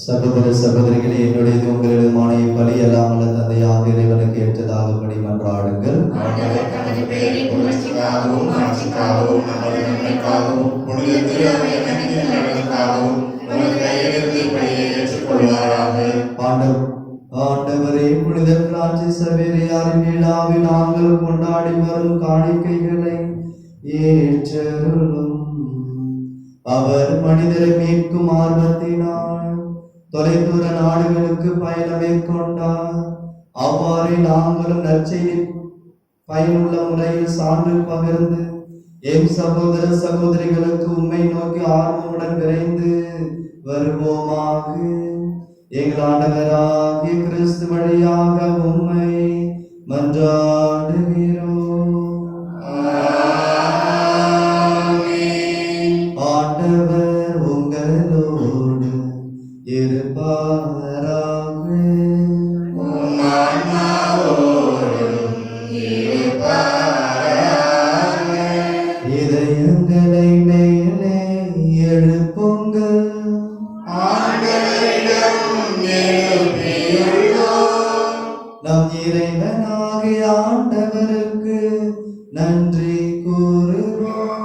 சகோதர சகோதரிகளே, என்னுடையது உங்களிடமான இப்பலி அல்லாமல் தந்தையாக இறைவனுக்கு ஏற்றதாகும்படி மன்றாடுங்கள். ஆண்டவர் தமது பெயரின் புகழ்ச்சிக்காகவும் ஆட்சிக்காகவும் நமது நன்மைக்காகவும் புனித திரு அவையின் அனைத்து நலனுக்காகவும் உமது கையிலிருந்து இப்பலியை ஏற்றுக்கொள்வாராக. ஆண்டவரே, புனித பிரான்சிஸ் சவேரியாரின் விழாவில் நாங்கள் கொண்டாடி வரும் காணிக்கைகளை ஏற்றருளும். அவர் மனிதரை மீட்கும் ஆர்வத்தினால் தொலைதூர நாடுகளுக்கு பயணம் மேற்கொண்டார். அவ்வாறே நாங்களும் நற்செய்தி பயனுள்ள முறையில் சான்று பகிர்ந்து எம் சகோதர சகோதரிகளுக்கு உம்மை நோக்கி ஆர்வமுடன் விரைந்து வருவோமாக. எங்கள் ஆண்டவராகிய கிறிஸ்து வழியாக உம்மை மன்றாடுகிறோம். ஆண்டவர் உங்களோடு இருப்பாராக. இதயங்களை மேலே எழுப்புங்கள். நம் இறைவனாகிய ஆண்டவருக்கு நன்றி கூறுவோம்.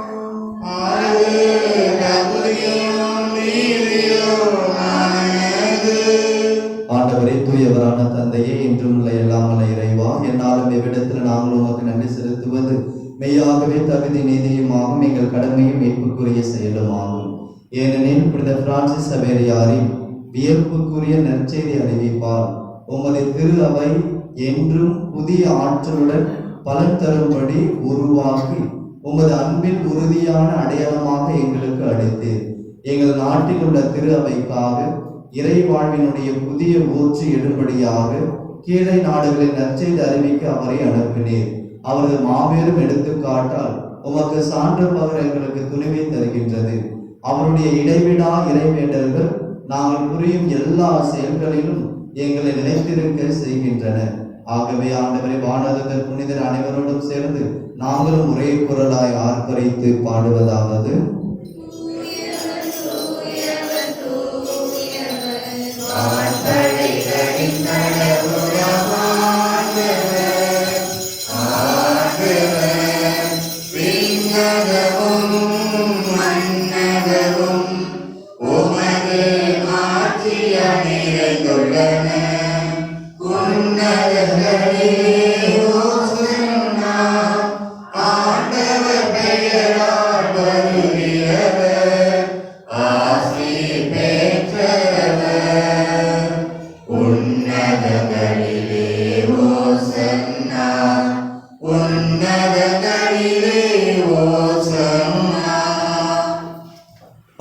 ஆண்டவரே, தூயவரான தந்தையே, இன்றும் உள்ள எல்லாமல்ல இறைவா, என்னாலும் எவ்விடத்தில் நாங்கள் உமக்கு நன்றி செலுத்துவது மெய்யாகவே தகுதி நீதியுமாகும், எங்கள் கடமையும் மீட்புக்குரிய செயலுமாகும். ஏனெனில் புனித பிரான்சிஸ் சவேரியாரின் வியப்புக்குரிய நற்செய்தி அறிவிப்பார் உமது திரு அவை என்றும் புதிய ஆற்றலுடன் பலன் தரும்படி உருவாக்கி உமது அன்பின் உறுதியான அடையாளமாக எங்களுக்கு அளித்து எங்கள் நாட்டில் உள்ள திரு அவைக்காக இறை வாழ்வினுடைய புதிய ஊற்று எடுபடியாக கீழே நாடுகளின் நற்செய்தி அறிவிக்க அவரை அனுப்பினீர். அவரது மாபெரும் எடுத்துக்காட்டால் உமக்கு சான்று பகர் எங்களுக்கு துணிவை தருகின்றது. அவருடைய இடைவிடா இறைவேண்டல்கள் நாங்கள் புரியும் எல்லா செயல்களிலும் எங்களை நிலைத்திருக்க செய்கின்றன. ஆகவே ஆண்டவரை, வானதூதர் புனிதர் அனைவரோடும் சேர்ந்து நாங்களும் ஒரே குரலாய் ஆர்ப்பரித்து பாடுவதாவது: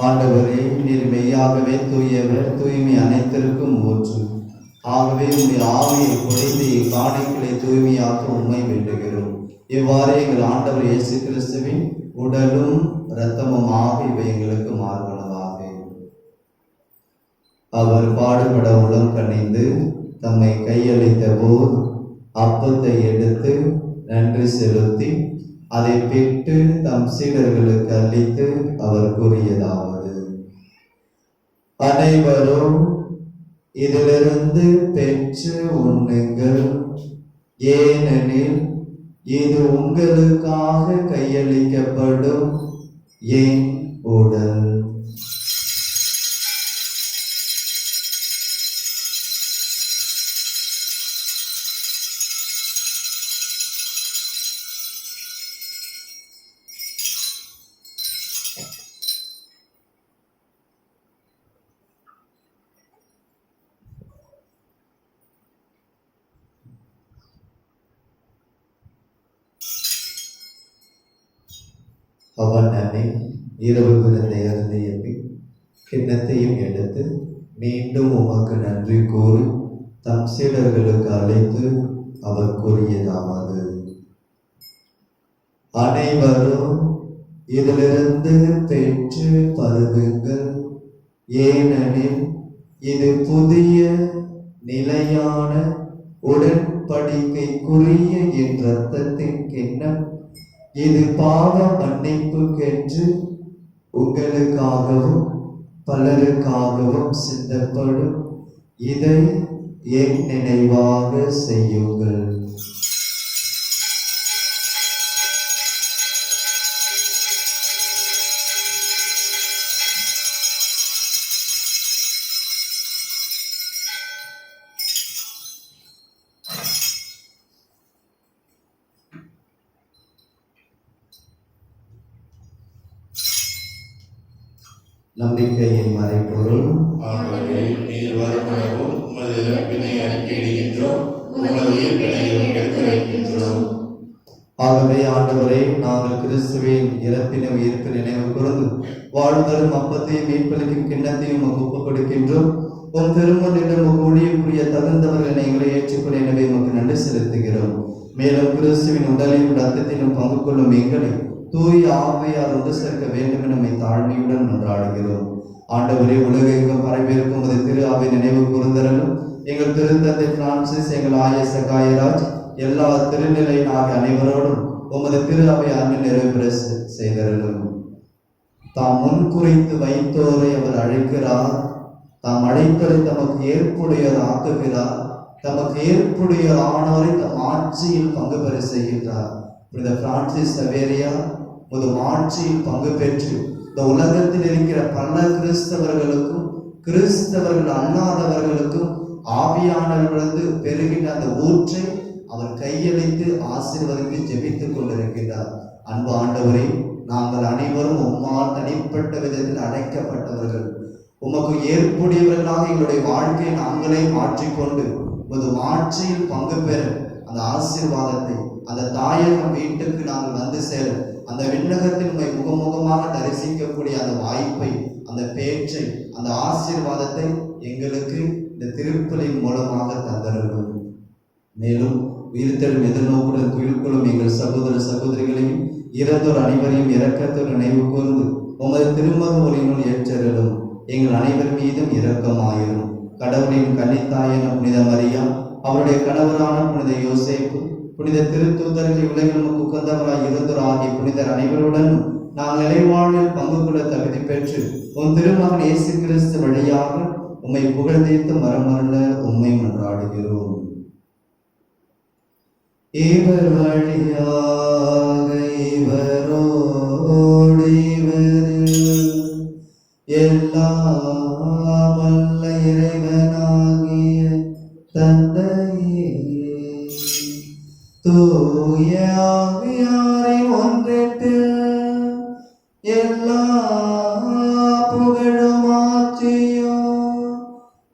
ஆண்டவரே, நீர் மெய்யாகவே தூயவர், தூய்மை அனைத்திற்கும் ஊற்று. ஆகவே உம்முடைய ஆவியை பொழிந்து இக்காணிக்கைகளை தூய்மையாக்க உம்மை வேண்டுகிறோம். இவ்வாறு எங்கள் ஆண்டவர் இயேசு கிறிஸ்துவின் உடலும் இரத்தமுமாக இவை எங்களுக்கு மாறுபனவாக. அவர் பாடுபட உளம் கனிந்து தம்மை கையளித்த போது அப்பத்தை எடுத்து நன்றி செலுத்தி அதை பெற்று தம் சீடர்களுக்கு அளித்து அவர் கூறியதாவது: அனைவரும் இதிலிருந்து பெற்று உண்ணுங்கள், ஏனெனில் இது உங்களுக்காக கையளிக்கப்படும் என் உடல். அவனமே இரவு விருந்தை அருந்திய பின் கிண்ணத்தையும் எடுத்து மீண்டும் உமக்கு நன்றி கூறி தம் சீடர்களுக்கு அழைத்து அவர் கூறியதாவது: அனைவரும் இதிலிருந்து பெற்று பருகுங்கள், ஏனெனில் இது புதிய நிலையான உடன்படிக்கைக்குரிய என் இரத்தத்தின் கிண்ணம். இது பாவ மன்னிப்புக்கென்று உங்களுக்காகவும் பலருக்காகவும் சிந்தப்படும். இதை என் நினைவாக செய்யுங்கள். நம்பிக்கையின் மறைபொருள். ஆகவே நீர் வருமளவும் உமது இறப்பினை அறிக்கையிடுகின்றோம், உமது உயிர்ப்பினையும் எடுத்து வைக்கின்றோம். ஆகவே ஆண்டவரே, நாங்கள் கிறிஸ்துவின் இறப்பினை உயிர்ப்பு நினைவு கூர்ந்து வாழ்தரும் அப்பத்தையும் மீட்பளிக்கும் கிண்ணத்தையும் ஒப்புக் கொடுக்கின்றோம். உம் திருமணம் உமக்கு ஊழியக்குரிய தகுந்தவர்களை எங்களை ஏற்றுக்கொள்ள எனவே உமக்கு நன்றி செலுத்துகிறோம். மேலும் கிறிஸ்துவின் உடலையும் இரத்தத்திலும் பங்கு கொள்ளும் எங்களை தூய் ஆவியார் ஒன்று சேர்க்க வேண்டும் என நம்மை தாழ்மையுடன் மன்றாடுகிறோம். ஆண்டவரே, உலகெங்கும் பரவியிருக்கும் உமது திரு அவை நினைவு கூர்ந்தரலும் எங்கள் திருத்தந்தை பிரான்சிஸ், எங்கள் ஆய சகாயராஜ், எல்லா திருநிலையின் ஆகிய அனைவரோடும் உமது திரு அவை அன்பு நிறைவேற செய்தரலும். தாம் முன்குறித்து வைத்தோரை அவர் அழைக்கிறார், தாம் அழைத்ததை தமக்கு ஏற்புடையர் ஆக்குகிறார், தமக்கு ஏற்புடையர் ஆனோரை தம் ஆட்சியில் பங்கு பெற செய்கின்றார். புனித பிரான்சிஸ் சவேரியா ஒரு ஆட்சியில் பங்கு பெற்று இந்த உலகத்தில் இருக்கிற பல கிறிஸ்தவர்களுக்கும் கிறிஸ்தவர்கள் அல்லாதவர்களுக்கும் ஆவியானவர்களது பெருகின்ற அந்த ஊற்றை அவர் கையளித்து ஆசீர்வதித்து ஜெபித்துக் கொண்டிருக்கிறார். அன்பு ஆண்டவரே, நாங்கள் அனைவரும் உம்மால் தனிப்பட்ட விதத்தில் அழைக்கப்பட்டவர்கள். உமக்கு ஏற்புடையவர்களாக எங்களுடைய வாழ்க்கையை நாங்களே மாற்றிக்கொண்டு ஒரு ஆட்சியில் பங்கு பெற அந்த ஆசீர்வாதத்தை, அந்த தாயகம் வீட்டுக்கு நாங்கள் வந்து சேர, அந்த விண்ணகத்தில் உண்மை முகமுகமாக தரிசிக்கக்கூடிய அந்த வாய்ப்பை, அந்த பேச்சை, அந்த ஆசீர்வாதத்தை எங்களுக்கு இந்த திருப்பலின் மூலமாக தந்தருளும். மேலும் உயிர்த்தெழும் எதிர்நோக்குடன் துயில்கொள்ளும் எங்கள் சகோதர சகோதரிகளையும் இறந்தோர் அனைவரையும் இரக்கத்தோடு நினைவு கூர்ந்து உமது திருமக ஒளியினுள் ஏற்றருளும். எங்கள் அனைவர் மீதும் இரக்கமாயிரும். கடவுளின் கன்னித்தாயான புனித மரியா, அவருடைய கணவரான புனித யோசேப்பு, புனித திருத்தூதர்கள், உலகில் உகந்தவராய் இருந்தோர் ஆகிய புனிதர் அனைவருடன் நாங்கள் நிலைவாழ்வில் பங்கு கொள்ள தகுதி பெற்று உன் திருமகன் இயேசு கிறிஸ்து வழியாக உம்மை புகழ்ந்தேத்து மரமருள உம்மை மன்றாடுகிறோம். இவர் வழியாக இவரோடு இவரில் எல்லாம் வல்ல இறைவனாகிய தந்தையே, தூய ஆவியாரின் ஒன்றிப்பில் எல்லா புகழும் ஆட்சியும்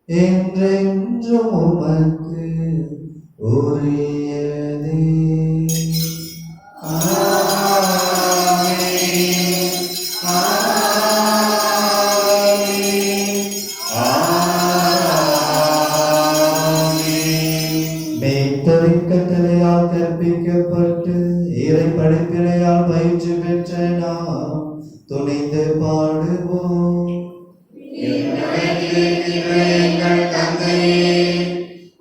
என்றென்றும் உமக்கு உரியதே. கட்டளையால் கற்பிக்கப்பட்டு இறை படைப்பினையால் பயிற்சி பெற்ற நாம் துணிந்து பாடுவோம். எங்கள் தந்தையே,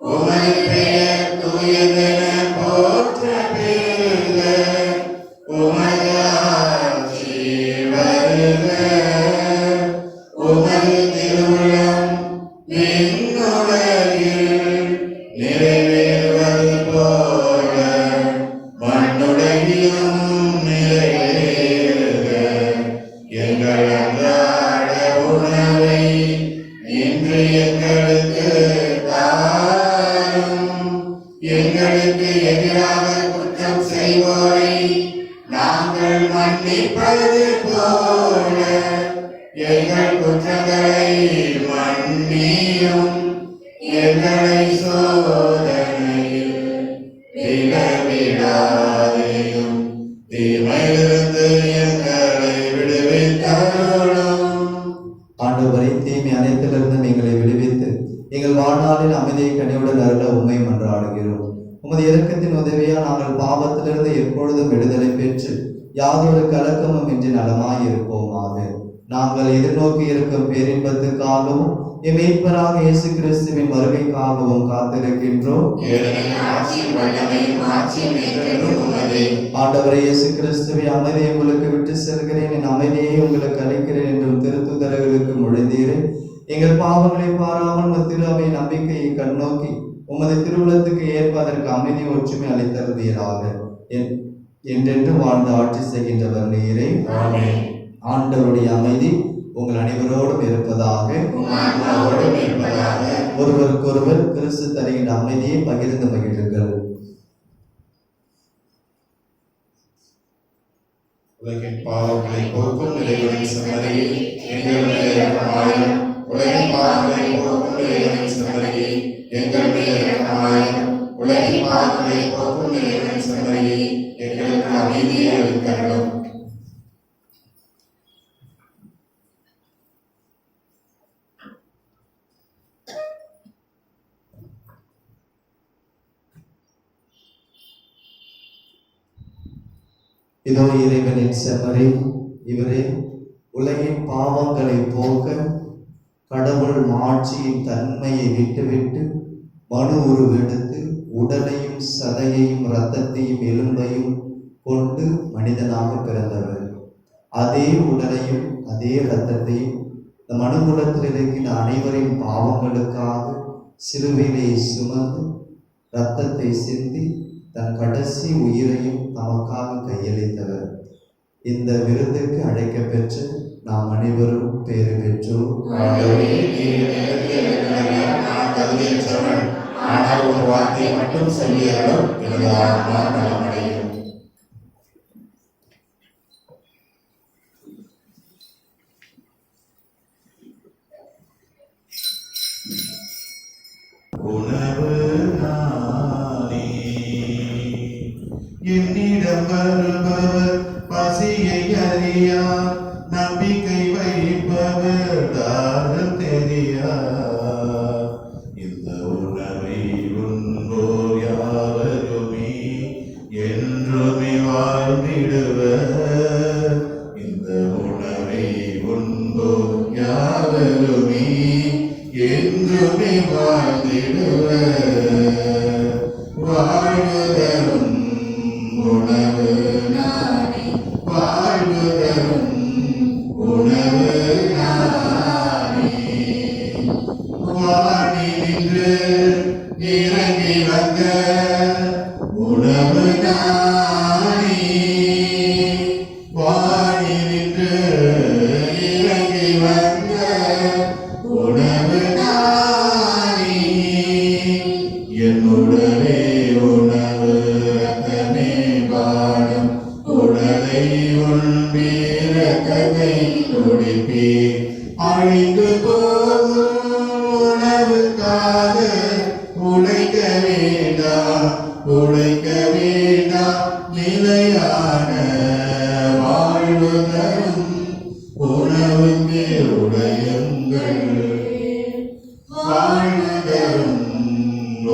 உமது பெயர் தூயதென போற்ற பெறுக, உமது ஆட்சி வருக, உமது திருவுளம் அன்றாட உணவை இன்று எங்களுக்கு தாரும். எங்களுக்கு எதிராக குற்றம் செய்வோரை நாங்கள் மன்னிப்பது போல எங்கள் குற்றங்களை மன்னியும். எங்களை சோதனையில் விழவிடாதேயும், தீமையிலிருந்து எங்களை விடுவித்தருளும். ஆண்டவரை தீமை அனைத்திலிருந்து எங்களை விடுவித்து எங்கள் வாழ்நாளில் அமைதியை கனிவுடன் அருள உண்மை மன்றாடுகிறோம். உமது இரக்கத்தின் உதவியால் நாங்கள் பாவத்திலிருந்து எப்பொழுதும் விடுதலை பெற்று யாதொரு கலக்கமும் இன்றி நலமாயிருப்போமாக. நாங்கள் எதிர்நோக்கி இருக்கும் பேரின்பத்துக்காகவும் மீட்பராக இயேசு கிறிஸ்துவின் வருகைக்காகவும் காத்திருக்கின்றோம். ஆண்டவரே இயேசு கிறிஸ்துவை அமைதியை உங்களுக்கு விட்டு செல்கிறேன், என் அமைதியை உங்களுக்கு அளிக்கிறேன் என்றும் திருத்துதர்களுக்கு மொழிந்தீரே. எங்கள் பாவங்களை பாராமல் திருவை நம்பிக்கையை கண்ணோக்கி உமது திருவுளத்துக்கு ஏற்ப அதற்கு அமைதி ஒற்றுமை அளித்தருவீராக. என்றென்று வாழ்ந்து ஆட்சி செய்கின்றவர் நீரே. ஆண்டவருடைய அமைதி உங்கள் அனைவரோடும் இருப்பதாக. ஒருவருக்கொருவர் கிறிஸ்து தருகின்ற அமைதியை பகிர்ந்து மகிழுங்கள். உலகின் பாவங்களை போக்கும் இறைவனின் செம்மறியே எங்கள் மேல் இரக்கமாயிரும். உலகின் பாவங்களை போக்கும் இறைவனின் செம்மறியே எங்கள் மேல் இரக்கமாயிரும். உலகின் பாவங்களை போக்கும் இறைவனின் செம்மறியே எங்களுக்கு அமைதியை அளித்தருளும். இதோ இறைவனின் செம்மறி, இவரே உலகின் பாவங்களை போக்க கடவுள் மாட்சியின் தன்மையை விட்டுவிட்டு மனு உருவெடுத்து உடலையும் சதையையும் இரத்தத்தையும் எலும்பையும் கொண்டு மனிதனாக பிறந்தவர். அதே உடலையும் அதே இரத்தத்தையும் இந்த மனுகுலத்தில் இருக்கின்ற அனைவரின் பாவங்களுக்காக சிலுவையிலே சுமந்து இரத்தத்தை சிந்தி தன் கடைசி உயிரையும் நமக்காக கையளித்தவர். இந்த விருதுக்கு அழைக்க பெற்று நாம் அனைவரும் பேறு பெற்றோம். ஆனால் ஒரு வார்த்தை மட்டும் சொல்லியருளும், எனது ஆன்மா நலமடையும். உணவு நானே, என்னிடம் வருபவர் பசியை அறியார், நம்பிக்கை வைப்பவர் தாகம் தெரியார். இந்த உணவை உண்போர் யாவருமே என்றுமே வாழ்ந்திடுவர். இந்த உணவை உண்போர் யாவருமே என்றுமே வாழ்ந்திடுவர். வாழ்வுதரும் உணவு நானே, வாழ்வுதரும் உணவு நானே. வானினின்று இறங்கி வந்த உணவு நானே, வானினின்று இறங்கி வந்த உணவு நானே. என்னுடனே உணவு ரத்தமே பானம், உடலை உண்பீர் ரத்தத்தை குடிப்பீர். அழிந்து போகும் உணவுக்காக உழைக்க வேண்டாம், உழைக்க வேண்டாம். நிலையான வாழ்வு தரும் உணவுக்கு உடையுங்கள். வாழ்வு தரும்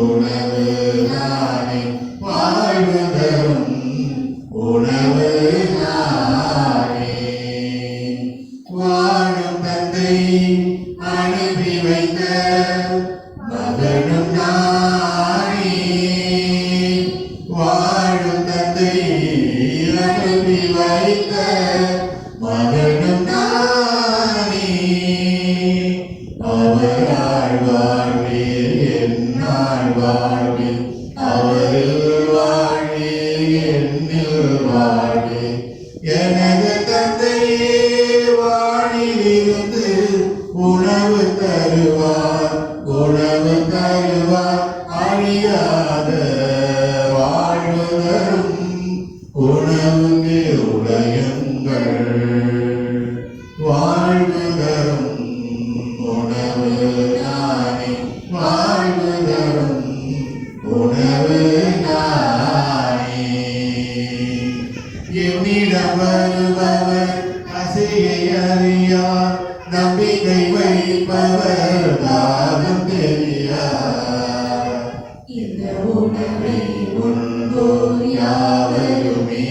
உணவு நானே, வாழ்வு தரும் உணவு நானே. வாழும் தந்தை அனுப்பி வைத்த மகனும் நானே, வாழும் தந்தை அனுப்பி வைத்த மகனும் நானே. அவரால் வாழ்வீர், என்னால் வாழ்வீர், அவரில் வாழ்வீர், என்னில் வாழ்வீர். எனது தந்தையே வாழி இருந்து உணவு தருவார், உணவு தருவார், அழியாத வாழ்வு தரும் உணவுக்கு உடையுங்கள். வாழ்வு தரும் உணவு நானே, வாழ்வு தரும் உணவு நானே. என்னிடம் வருபவர் பசியை அறியார், நம்பிக்கை வைப்பவர் தாகம் தெரியார். இந்த உணவை உண்போர் யாவருமே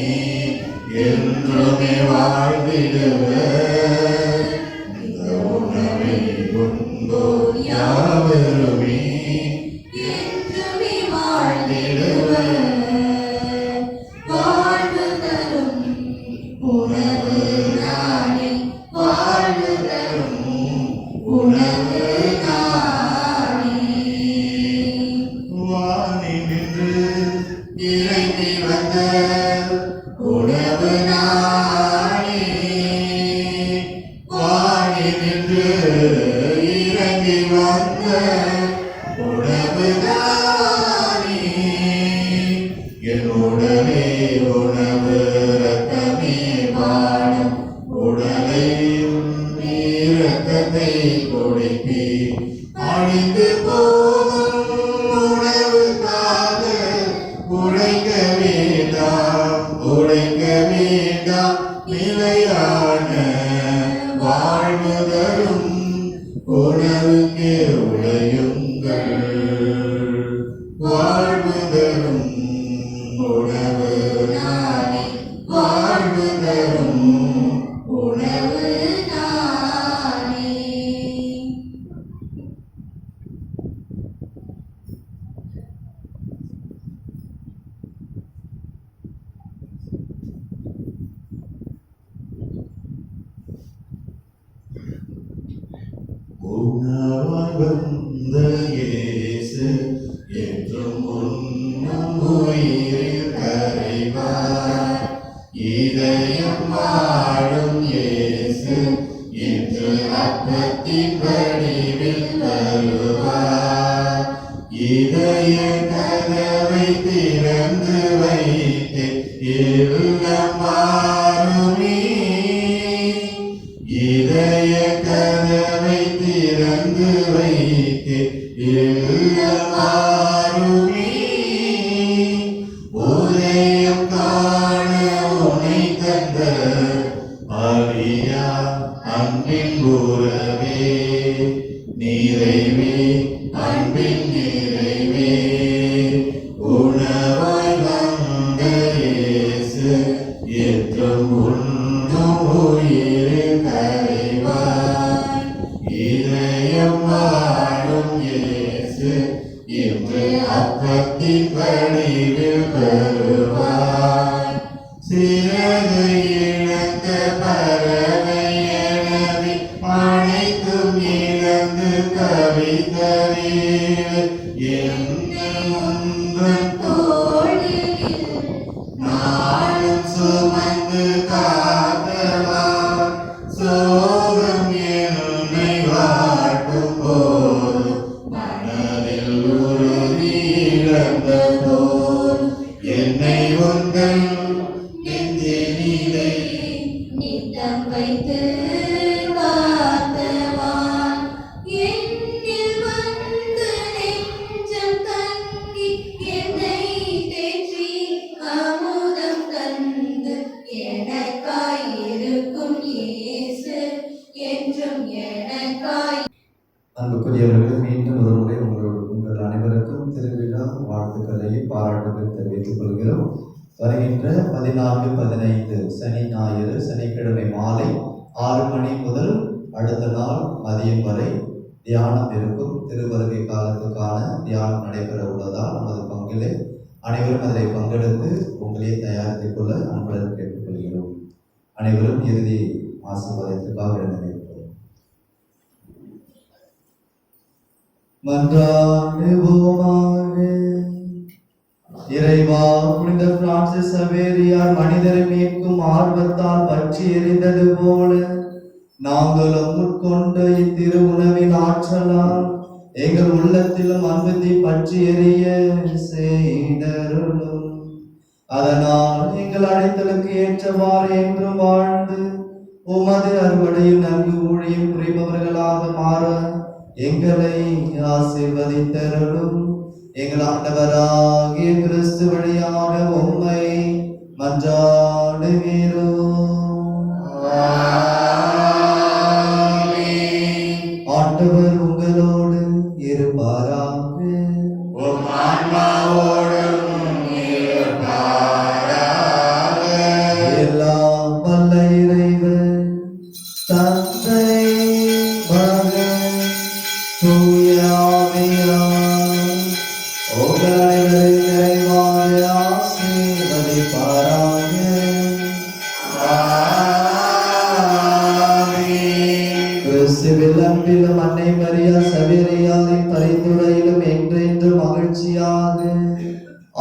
என்றுமே வாழ்ந்திடுவர். இந்த உணவை உண்போர் யாவருமே என்றுமே வாழ்ந்திடுவர். வாழ்வு தரும் உணவு நானே, வாழ்வு தரும் உணவு நானே. வானினின்று இறங்கி வந்த உணவு நானே, வானினின்று இறங்கி வந்த உணவு நானே. என் உடலே உணவு, ரத்தமே பானம், உடலை இரத்தத்தை கொடுப்பி அழிந்து போகும் உணவுக்காக உழைக்க வேண்டாம், உழைக்க வேண்டாம். நிலையான வாழ்வு தரும் உணவுக்கு உழையுங்கள். வாழ்வு தரும் உணவு நானே, வாழ்வு தரும் உணவு நானே. உணவாய் வந்த இயேசு என்றும் உண்ணும் உயிரில் கரைவார். இதயம் வாழும் இயேசு என்று அப்பத்தின் வடிவில் வருவார். இதய கதவை திறந்து வைத்து இல்லம் மாறுமே. இதய கதவை திறந்து வைத்து இல்லம் மாறுமே. உதயம் காண உனை தந்த அழியா அன்பின் உறவே, நிறைவே அன்பின் நிறைவே. உணவாய் வந்த இயேசு என்றும் உண்ணும் உயிரில் கரைவாய். இதயம் வாழும் இயேசு என்று அப்பத்தின் வடிவில் வருவாய். சிறகு இழந்த பறவை எனவே அனைத்தும் இழந்து கவிதறில் என்ன உந்தன் தோளில் நாளும் சுமந்து காத்தவா. சோகம் என்னை வாட்டும் போது மனதில் உறுதி இழந்த போது என்னை உங்கள் நெஞ்சினிலே நித்தம் வைத்து காத்தவான். என்னில் வந்து நெஞ்சம் தங்கி என்னை தேற்றி அமுதம் தந்து எனக்காய் இருக்கும் இயேசு என்றும் எனக்காய். அன்புக்குரியவர்கள், மீண்டும் ஒரு முறை உங்கள் அனைவருக்கும் திருவிழா வாழ்த்துக்களை பாராட்டுகளை தெரிவித்துக் கொள்கிறோம். வருகின்ற 14, 15 சனி ஞாயிறு சனிக்கிழமை மாலை 6 மணி முதல் அடுத்த நாள் மதியம் வரை தியானம் இருக்கும். திருவருகை காலத்துக்கான தியானம் நடைபெற உள்ளதால் நமது பங்கிலே அனைவரும் அதில் பங்கெடுத்து உங்களே தயாரித்துக் கொள்ள அன்புடன் கேட்டுக்கொள்கிறோம். அனைவரும் இறுதி ஆசீர்வாதத்திற்காக எழுந்திருக்கிறோம். மன்றாடுவோமாக. இறைவா, புனித பிரான்சிஸ் சவேரியார் மனிதரை மீட்கும் ஆர்வத்தால் பற்றி எரிந்தது போல நாங்களும் உட்கொண்ட இத்திரு உணவின் ஆற்றலால் எங்கள் உள்ளத்திலும் அன்புதி பற்றி எறிய செய்தருளும். அதனால் எங்கள் அழைத்தலுக்கு ஏற்றவாறு என்றும் வாழ்ந்து உமது அறுவடையில் நன்கு ஊழியம் புரிபவர்களாக மாற எங்களை ஆசீர்வதித்தருளும். எங்கள் ஆண்டவராகிய கிறிஸ்து வழியாக உம்மை மன்றாடுகிறோம். ஆண்டவர் உங்களோடு இருப்பாராக. எல்லாம் வல்ல இறைவன் தந்தை மகன் தூய ஆவியார் உங்களை நிறைவாக ஆசீர்வதிப்பாராக. கிறிஸ்துவில் அன்பிலும் அன்னை மரியா சவேரியாரின் பரிந்துரையிலும் என்றென்று மகிழ்ச்சியாக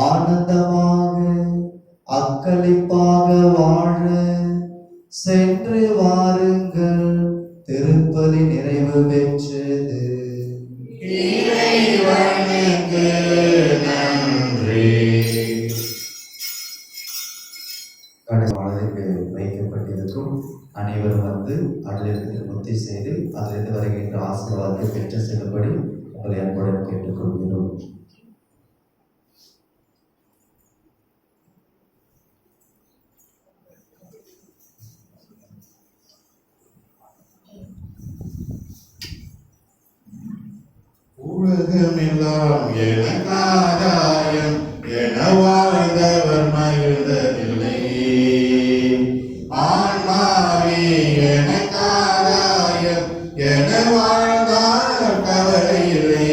ஆனந்தமாக அக்களிப்பாக வாழ சென்று வாருங்கள். திருப்பலி நிறைவு பெற்றது. இறைவனுக்கு நன்றி. கடைசி வைக்கப்பட்டிருக்கும் அனைவரும் வந்து அதிலிருந்து முத்தி செய்து அதிலிருந்து வருகின்ற ஆசீர்வாதத்தை பெற்று செல்லும்படி உங்களை அன்புடன் கேட்டுக்கொள்கிறோம். உலகமெல்லாம் எனக்காதாயம் என வாழ்ந்தவர் மகிழ்ந்ததில்லை. ஆன்மாவே எனக்காதாயம் என வாழ்ந்தார் கவலை இல்லை.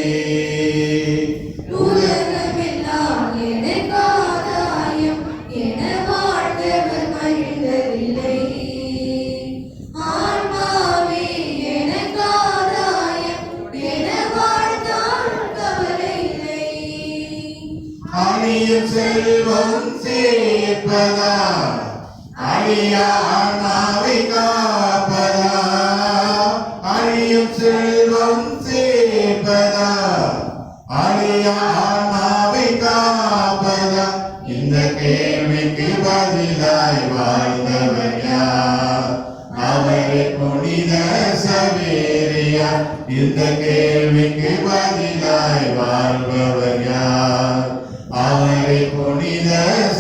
உலகமெல்லாம் எனக்காதாயம் என வாழ்ந்தவர் மகிழ்ந்ததில்லை. ஆன்மாவே எனக்காதாயம் என வாழ்ந்தார் கவலை இல்லை. அணியும் செல்வம் சேர்ப்பதா அழியா ஆன்மாவை காப்பதா. அழியும் செல்வம் சேர்ப்பதா அழியா ஆன்மாவை காப்பதா. இந்த கேள்விக்கு பதிலாய் வாழ்ந்தவர் யார்? அவரே புனித சவேரியார். இந்த கேள்விக்கு பதிலாய் வாழ்பவர் யார்? அவரே புனித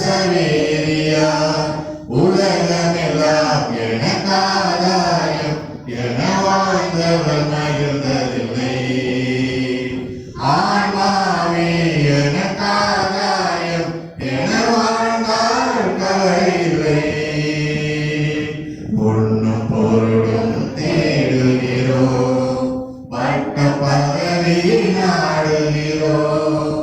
சவேரியார். உலகமெல்லாம் எனக்காதாயம் என வாழ்ந்தவர் மகிழ்ந்ததில்லை. ஆன்மாவே எனக்காதாயம் என வாழ்ந்தார் கவலை இல்லை. பொன்னும் பொருளும் தேடுகிறோம், பட்ட பதவியை நாடுகிறோம்.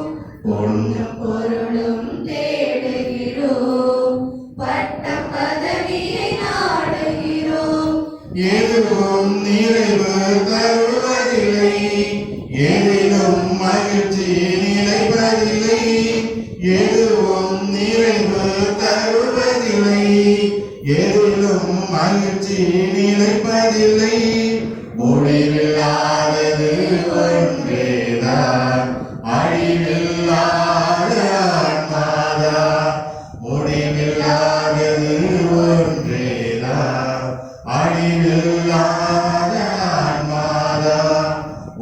பொன்னும் பொருளும் தேடுகிறோம், பட்ட பதவியை நாடுகிறோம். எதுவும் நிறைவு தருவதில்லை, எதிலும் மகிழ்ச்சி நிலைப்பதில்லை. எதுவும் நிறைவு தருவதில்லை, எதிலும் மகிழ்ச்சி நிலைப்பதில்லை. முடிவில்லாதது ஒன்றேதான், அழிவில்லாத ஆன்மாதான். முடிவில்லாதது ஒன்றேதான், அழிவில்லாத ஆன்மாதான்.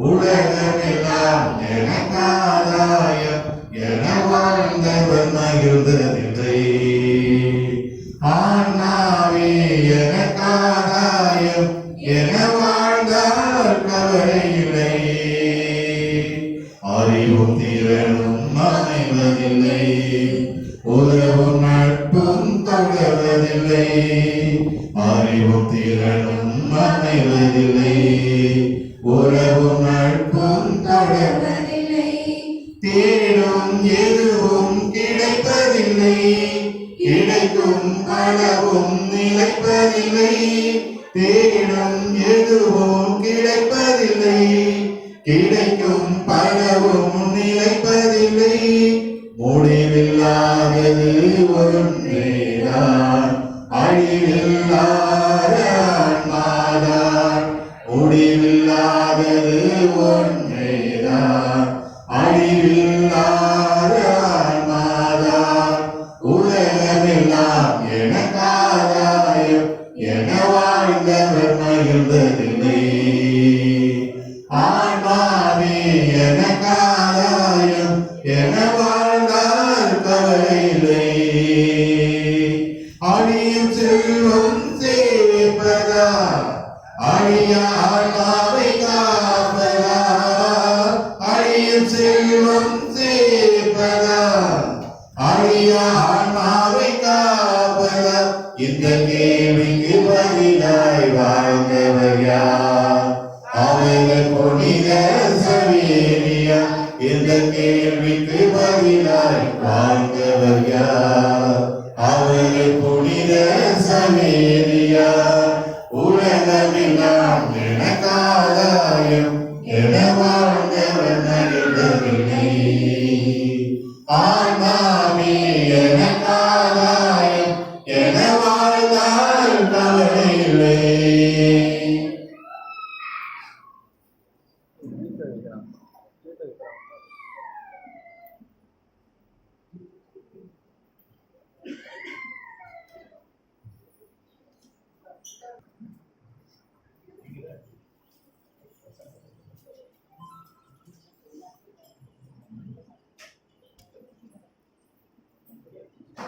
உலகமெல்லாம் எனக்காதாயம் என வாழ்ந்தவர் மகிழ்ந்ததில்லை. ஆன்மாவே எனக்காதாயம் என வாழ்ந்தார் கவலை இல்லை. அறிவும் திறனும் அமைவதில்லை, உறவும் நட்பும் தொடர்வதில்லை. அறிவும் திறனும் அமைவதில்லை, உறவும் நட்பும் தொடர்வதில்லை. தேடும் எதுவும் கிடைப்பதில்லை, கிடைக்கும் பலவும் நிலைப்பதில்லை. தேடும் எதுவும் கிடைப்பதில்லை, கிடைக்கும் பலவும் நிலைப்பதில்லை. முடிவில்லாதது ஒன்றேதான், அழிவில்லாத ஆன்மாதான். முடிவில்லாதது ஒன்றேதான், அழிவில்லாத ஆன்மாதான். உலகமெல்லாம் எனக்காதாயம் என வாழ்ந்தவர் மகிழ்ந்ததில்லை. ஆன்மாவே எனக்காதாயம் என வாழ்ந்தால் கவலையில்லை. அழியும் செல்வம் சேர்ப்பதா அழியா ஆன்மா